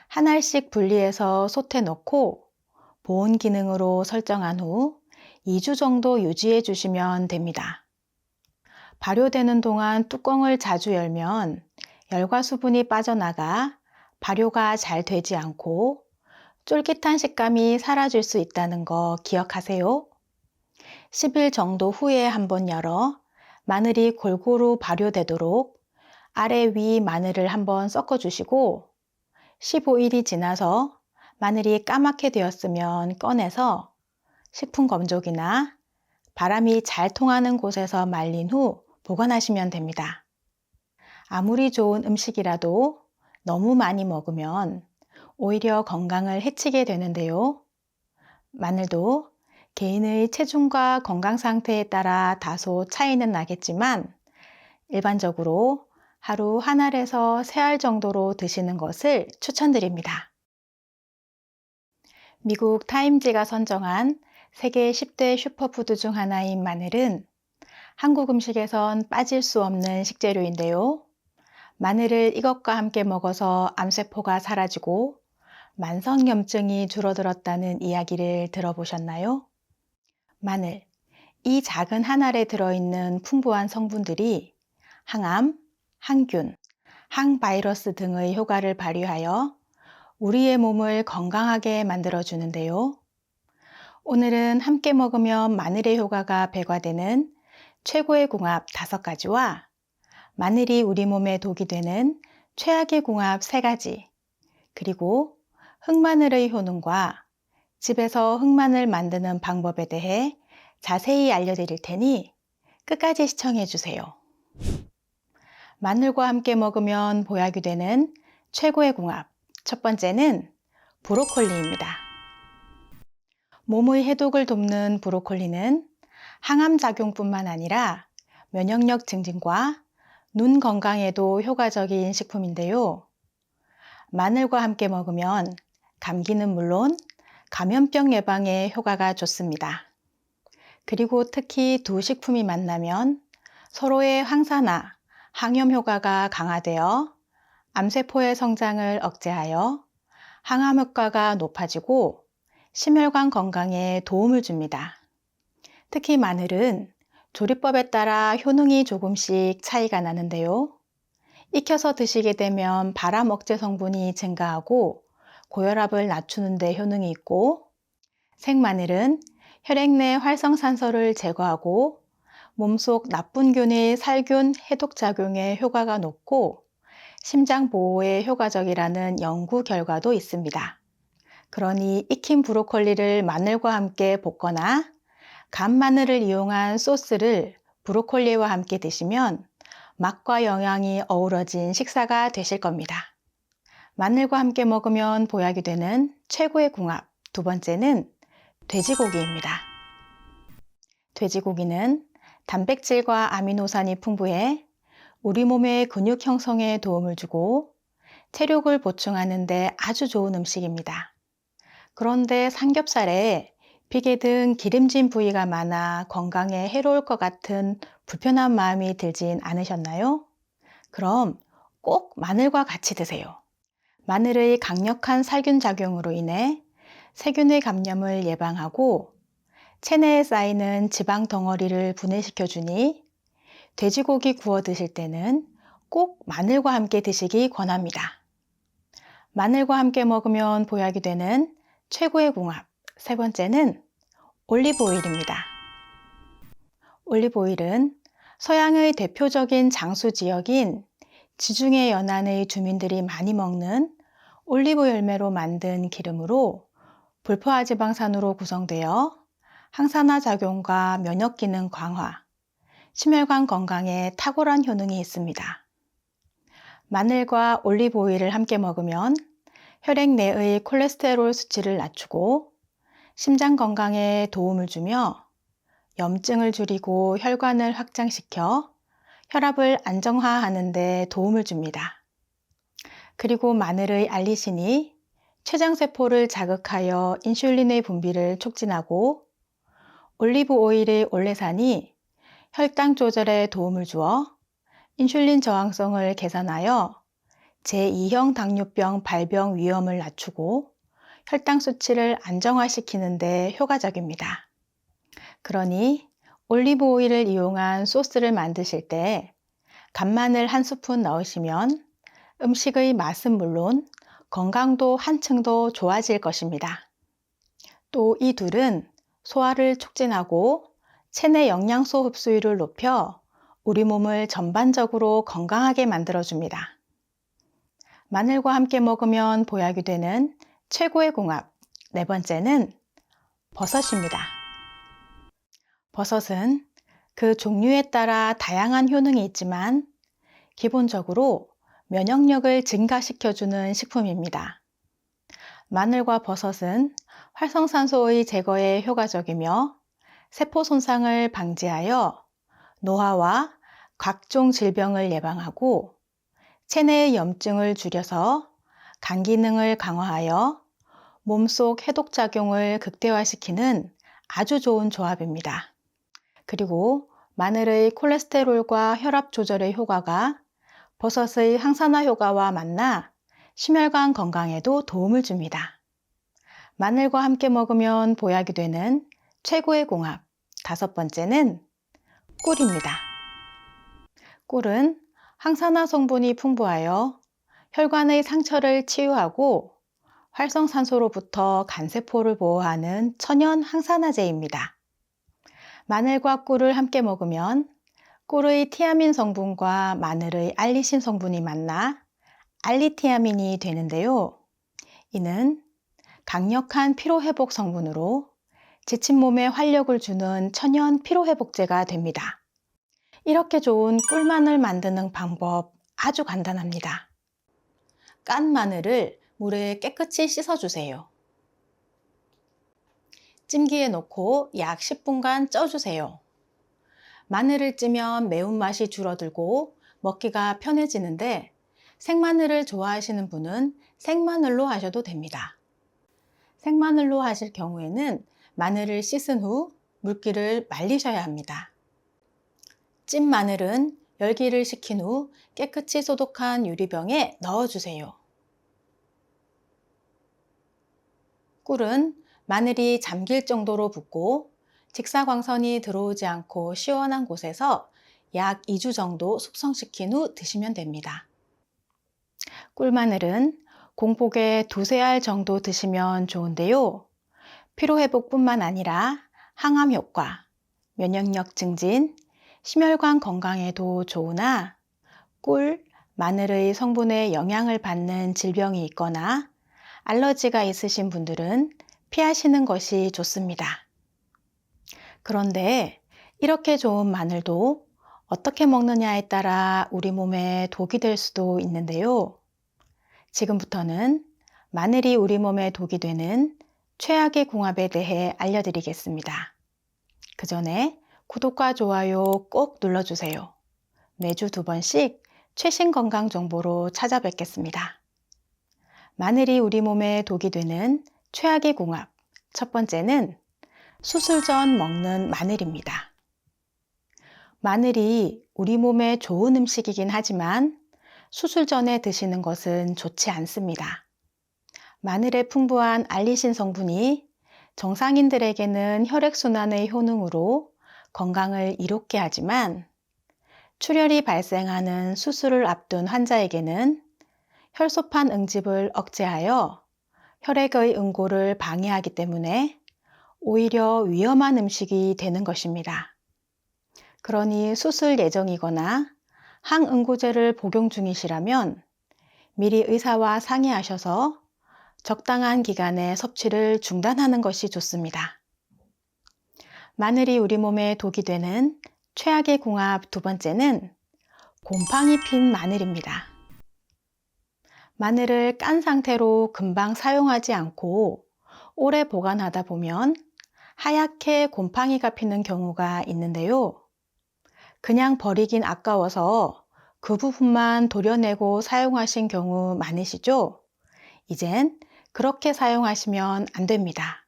한 알씩 분리해서 솥에 넣고 보온 기능으로 설정한 후 2주 정도 유지해 주시면 됩니다. 발효되는 동안 뚜껑을 자주 열면 열과 수분이 빠져나가 발효가 잘 되지 않고 쫄깃한 식감이 사라질 수 있다는 거 기억하세요. 10일 정도 후에 한번 열어 마늘이 골고루 발효되도록 아래 위 마늘을 한번 섞어 주시고 15일이 지나서 마늘이 까맣게 되었으면 꺼내서 식품 건조기나 바람이 잘 통하는 곳에서 말린 후 보관하시면 됩니다. 아무리 좋은 음식이라도 너무 많이 먹으면 오히려 건강을 해치게 되는데요. 마늘도 개인의 체중과 건강 상태에 따라 다소 차이는 나겠지만 일반적으로 하루 한 알에서 세 알 정도로 드시는 것을 추천드립니다. 미국 타임지가 선정한 세계 10대 슈퍼푸드 중 하나인 마늘은 한국 음식에선 빠질 수 없는 식재료인데요. 마늘을 이것과 함께 먹어서 암세포가 사라지고 만성염증이 줄어들었다는 이야기를 들어보셨나요? 마늘, 이 작은 한 알에 들어있는 풍부한 성분들이 항암, 항균, 항바이러스 등의 효과를 발휘하여 우리의 몸을 건강하게 만들어주는데요. 오늘은 함께 먹으면 마늘의 효과가 배가되는 최고의 궁합 5가지와 마늘이 우리 몸에 독이 되는 최악의 궁합 3가지, 그리고 흑마늘의 효능과 집에서 흑마늘 만드는 방법에 대해 자세히 알려드릴 테니 끝까지 시청해 주세요. 마늘과 함께 먹으면 보약이 되는 최고의 궁합. 첫 번째는 브로콜리입니다. 몸의 해독을 돕는 브로콜리는 항암 작용뿐만 아니라 면역력 증진과 눈 건강에도 효과적인 식품인데요. 마늘과 함께 먹으면 감기는 물론 감염병 예방에 효과가 좋습니다. 그리고 특히 두 식품이 만나면 서로의 항산화, 항염 효과가 강화되어 암세포의 성장을 억제하여 항암 효과가 높아지고 심혈관 건강에 도움을 줍니다. 특히 마늘은 조리법에 따라 효능이 조금씩 차이가 나는데요. 익혀서 드시게 되면 발암 억제 성분이 증가하고 고혈압을 낮추는 데 효능이 있고, 생마늘은 혈액 내 활성산소를 제거하고 몸속 나쁜 균의 살균 해독 작용에 효과가 높고 심장 보호에 효과적이라는 연구 결과도 있습니다. 그러니 익힌 브로콜리를 마늘과 함께 볶거나 간 마늘을 이용한 소스를 브로콜리와 함께 드시면 맛과 영양이 어우러진 식사가 되실 겁니다. 마늘과 함께 먹으면 보약이 되는 최고의 궁합. 두 번째는 돼지고기입니다. 돼지고기는 단백질과 아미노산이 풍부해 우리 몸의 근육 형성에 도움을 주고 체력을 보충하는 데 아주 좋은 음식입니다. 그런데 삼겹살에 비계 등 기름진 부위가 많아 건강에 해로울 것 같은 불편한 마음이 들진 않으셨나요? 그럼 꼭 마늘과 같이 드세요. 마늘의 강력한 살균 작용으로 인해 세균의 감염을 예방하고 체내에 쌓이는 지방 덩어리를 분해시켜 주니 돼지고기 구워 드실 때는 꼭 마늘과 함께 드시기 권합니다. 마늘과 함께 먹으면 보약이 되는 최고의 궁합. 세 번째는 올리브 오일입니다. 올리브 오일은 서양의 대표적인 장수 지역인 지중해 연안의 주민들이 많이 먹는 올리브 열매로 만든 기름으로 불포화 지방산으로 구성되어 항산화 작용과 면역 기능 강화, 심혈관 건강에 탁월한 효능이 있습니다. 마늘과 올리브 오일을 함께 먹으면 혈액 내의 콜레스테롤 수치를 낮추고 심장 건강에 도움을 주며 염증을 줄이고 혈관을 확장시켜 혈압을 안정화하는 데 도움을 줍니다. 그리고 마늘의 알리신이 췌장세포를 자극하여 인슐린의 분비를 촉진하고 올리브 오일의 올레산이 혈당 조절에 도움을 주어 인슐린 저항성을 개선하여 제2형 당뇨병 발병 위험을 낮추고 혈당 수치를 안정화시키는 데 효과적입니다. 그러니 올리브 오일을 이용한 소스를 만드실 때 간마늘 한 스푼 넣으시면 음식의 맛은 물론 건강도 한층 더 좋아질 것입니다. 또 이 둘은 소화를 촉진하고 체내 영양소 흡수율을 높여 우리 몸을 전반적으로 건강하게 만들어줍니다. 마늘과 함께 먹으면 보약이 되는 최고의 궁합. 네 번째는 버섯입니다. 버섯은 그 종류에 따라 다양한 효능이 있지만 기본적으로 면역력을 증가시켜주는 식품입니다. 마늘과 버섯은 활성산소의 제거에 효과적이며 세포 손상을 방지하여 노화와 각종 질병을 예방하고 체내의 염증을 줄여서 간 기능을 강화하여 몸속 해독 작용을 극대화시키는 아주 좋은 조합입니다. 그리고 마늘의 콜레스테롤과 혈압 조절의 효과가 버섯의 항산화 효과와 만나 심혈관 건강에도 도움을 줍니다. 마늘과 함께 먹으면 보약이 되는 최고의 궁합. 다섯 번째는 꿀입니다. 꿀은 항산화 성분이 풍부하여 혈관의 상처를 치유하고 활성산소로부터 간세포를 보호하는 천연 항산화제입니다. 마늘과 꿀을 함께 먹으면 꿀의 티아민 성분과 마늘의 알리신 성분이 만나 알리티아민이 되는데요. 이는 강력한 피로회복 성분으로 지친 몸에 활력을 주는 천연 피로회복제가 됩니다. 이렇게 좋은 꿀마늘 만드는 방법 아주 간단합니다. 깐 마늘을 물에 깨끗이 씻어주세요. 찜기에 넣고 약 10분간 쪄주세요. 마늘을 찌면 매운맛이 줄어들고 먹기가 편해지는데 생마늘을 좋아하시는 분은 생마늘로 하셔도 됩니다. 생마늘로 하실 경우에는 마늘을 씻은 후 물기를 말리셔야 합니다. 찐 마늘은 열기를 식힌 후 깨끗이 소독한 유리병에 넣어주세요. 꿀은 마늘이 잠길 정도로 붓고 직사광선이 들어오지 않고 시원한 곳에서 약 2주 정도 숙성시킨 후 드시면 됩니다. 꿀마늘은 공복에 2~3알 정도 드시면 좋은데요. 피로회복뿐만 아니라 항암 효과, 면역력 증진, 심혈관 건강에도 좋으나 꿀, 마늘의 성분에 영향을 받는 질병이 있거나 알러지가 있으신 분들은 피하시는 것이 좋습니다. 그런데 이렇게 좋은 마늘도 어떻게 먹느냐에 따라 우리 몸에 독이 될 수도 있는데요. 지금부터는 마늘이 우리 몸에 독이 되는 최악의 궁합에 대해 알려드리겠습니다. 그 전에 구독과 좋아요 꼭 눌러주세요. 매주 2번씩 최신 건강 정보로 찾아뵙겠습니다. 마늘이 우리 몸에 독이 되는 최악의 궁합. 첫 번째는 수술 전 먹는 마늘입니다. 마늘이 우리 몸에 좋은 음식이긴 하지만 수술 전에 드시는 것은 좋지 않습니다. 마늘의 풍부한 알리신 성분이 정상인들에게는 혈액순환의 효능으로 건강을 이롭게 하지만 출혈이 발생하는 수술을 앞둔 환자에게는 혈소판 응집을 억제하여 혈액의 응고를 방해하기 때문에 오히려 위험한 음식이 되는 것입니다. 그러니 수술 예정이거나 항응고제를 복용 중이시라면 미리 의사와 상의하셔서 적당한 기간에 섭취를 중단하는 것이 좋습니다. 마늘이 우리 몸에 독이 되는 최악의 궁합 2번째는 곰팡이 핀 마늘입니다. 마늘을 깐 상태로 금방 사용하지 않고 오래 보관하다 보면 하얗게 곰팡이가 피는 경우가 있는데요. 그냥 버리긴 아까워서 그 부분만 도려내고 사용하신 경우 많으시죠? 이젠 그렇게 사용하시면 안 됩니다.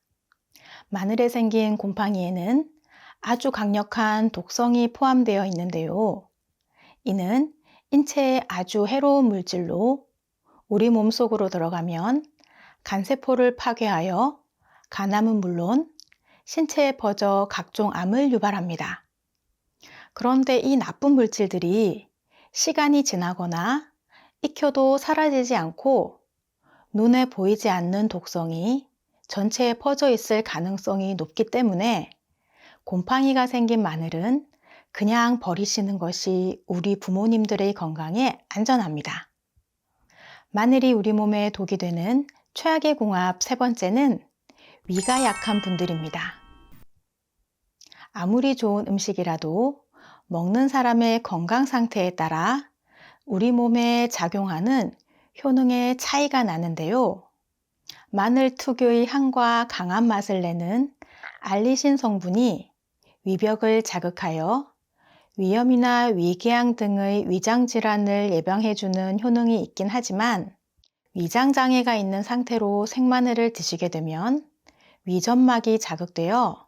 마늘에 생긴 곰팡이에는 아주 강력한 독성이 포함되어 있는데요. 이는 인체에 아주 해로운 물질로 우리 몸속으로 들어가면 간세포를 파괴하여 간암은 물론 신체에 퍼져 각종 암을 유발합니다. 그런데 이 나쁜 물질들이 시간이 지나거나 익혀도 사라지지 않고 눈에 보이지 않는 독성이 전체에 퍼져 있을 가능성이 높기 때문에 곰팡이가 생긴 마늘은 그냥 버리시는 것이 우리 부모님들의 건강에 안전합니다. 마늘이 우리 몸에 독이 되는 최악의 궁합 3번째는 위가 약한 분들입니다. 아무리 좋은 음식이라도 먹는 사람의 건강 상태에 따라 우리 몸에 작용하는 효능의 차이가 나는데요. 마늘 특유의 향과 강한 맛을 내는 알리신 성분이 위벽을 자극하여 위염이나 위궤양 등의 위장질환을 예방해주는 효능이 있긴 하지만 위장장애가 있는 상태로 생마늘을 드시게 되면 위점막이 자극되어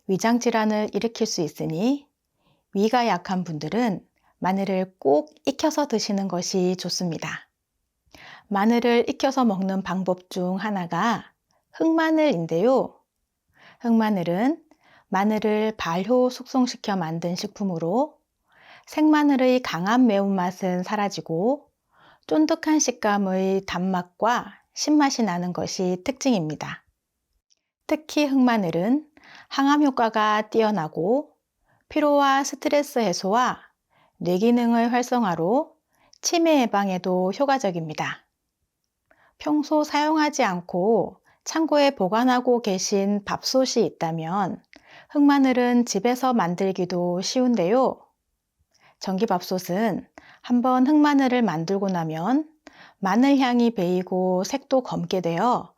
위장질환을 일으킬 수 있으니 위가 약한 분들은 마늘을 꼭 익혀서 드시는 것이 좋습니다. 마늘을 익혀서 먹는 방법 중 하나가 흑마늘인데요. 흑마늘은 마늘을 발효 숙성시켜 만든 식품으로 생마늘의 강한 매운맛은 사라지고 쫀득한 식감의 단맛과 신맛이 나는 것이 특징입니다. 특히 흑마늘은 항암 효과가 뛰어나고 피로와 스트레스 해소와 뇌기능의 활성화로 치매 예방에도 효과적입니다. 평소 사용하지 않고 창고에 보관하고 계신 밥솥이 있다면 흑마늘은 집에서 만들기도 쉬운데요. 전기밥솥은 한번 흑마늘을 만들고 나면 마늘 향이 배이고 색도 검게 되어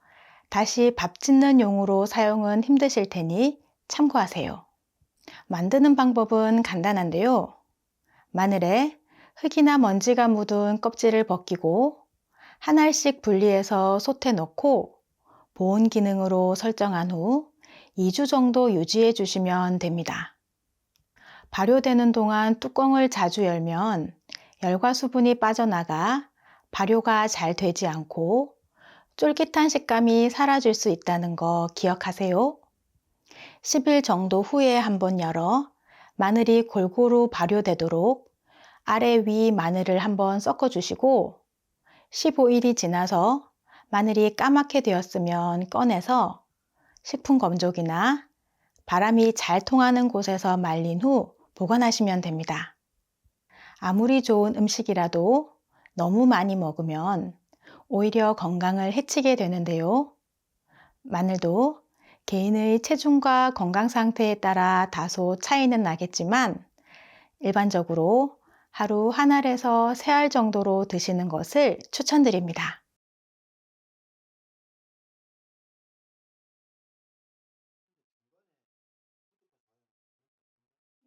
다시 밥 짓는 용으로 사용은 힘드실 테니 참고하세요. 만드는 방법은 간단한데요. 마늘에 흙이나 먼지가 묻은 껍질을 벗기고 한 알씩 분리해서 솥에 넣고 보온 기능으로 설정한 후 2주 정도 유지해 주시면 됩니다. 발효되는 동안 뚜껑을 자주 열면 열과 수분이 빠져나가 발효가 잘 되지 않고 쫄깃한 식감이 사라질 수 있다는 거 기억하세요. 10일 정도 후에 한번 열어 마늘이 골고루 발효되도록 아래 위 마늘을 한번 섞어 주시고 15일이 지나서 마늘이 까맣게 되었으면 꺼내서 식품 건조기나 바람이 잘 통하는 곳에서 말린 후 보관하시면 됩니다. 아무리 좋은 음식이라도 너무 많이 먹으면 오히려 건강을 해치게 되는데요. 마늘도 개인의 체중과 건강 상태에 따라 다소 차이는 나겠지만 일반적으로 하루 한 알에서 세 알 정도로 드시는 것을 추천드립니다.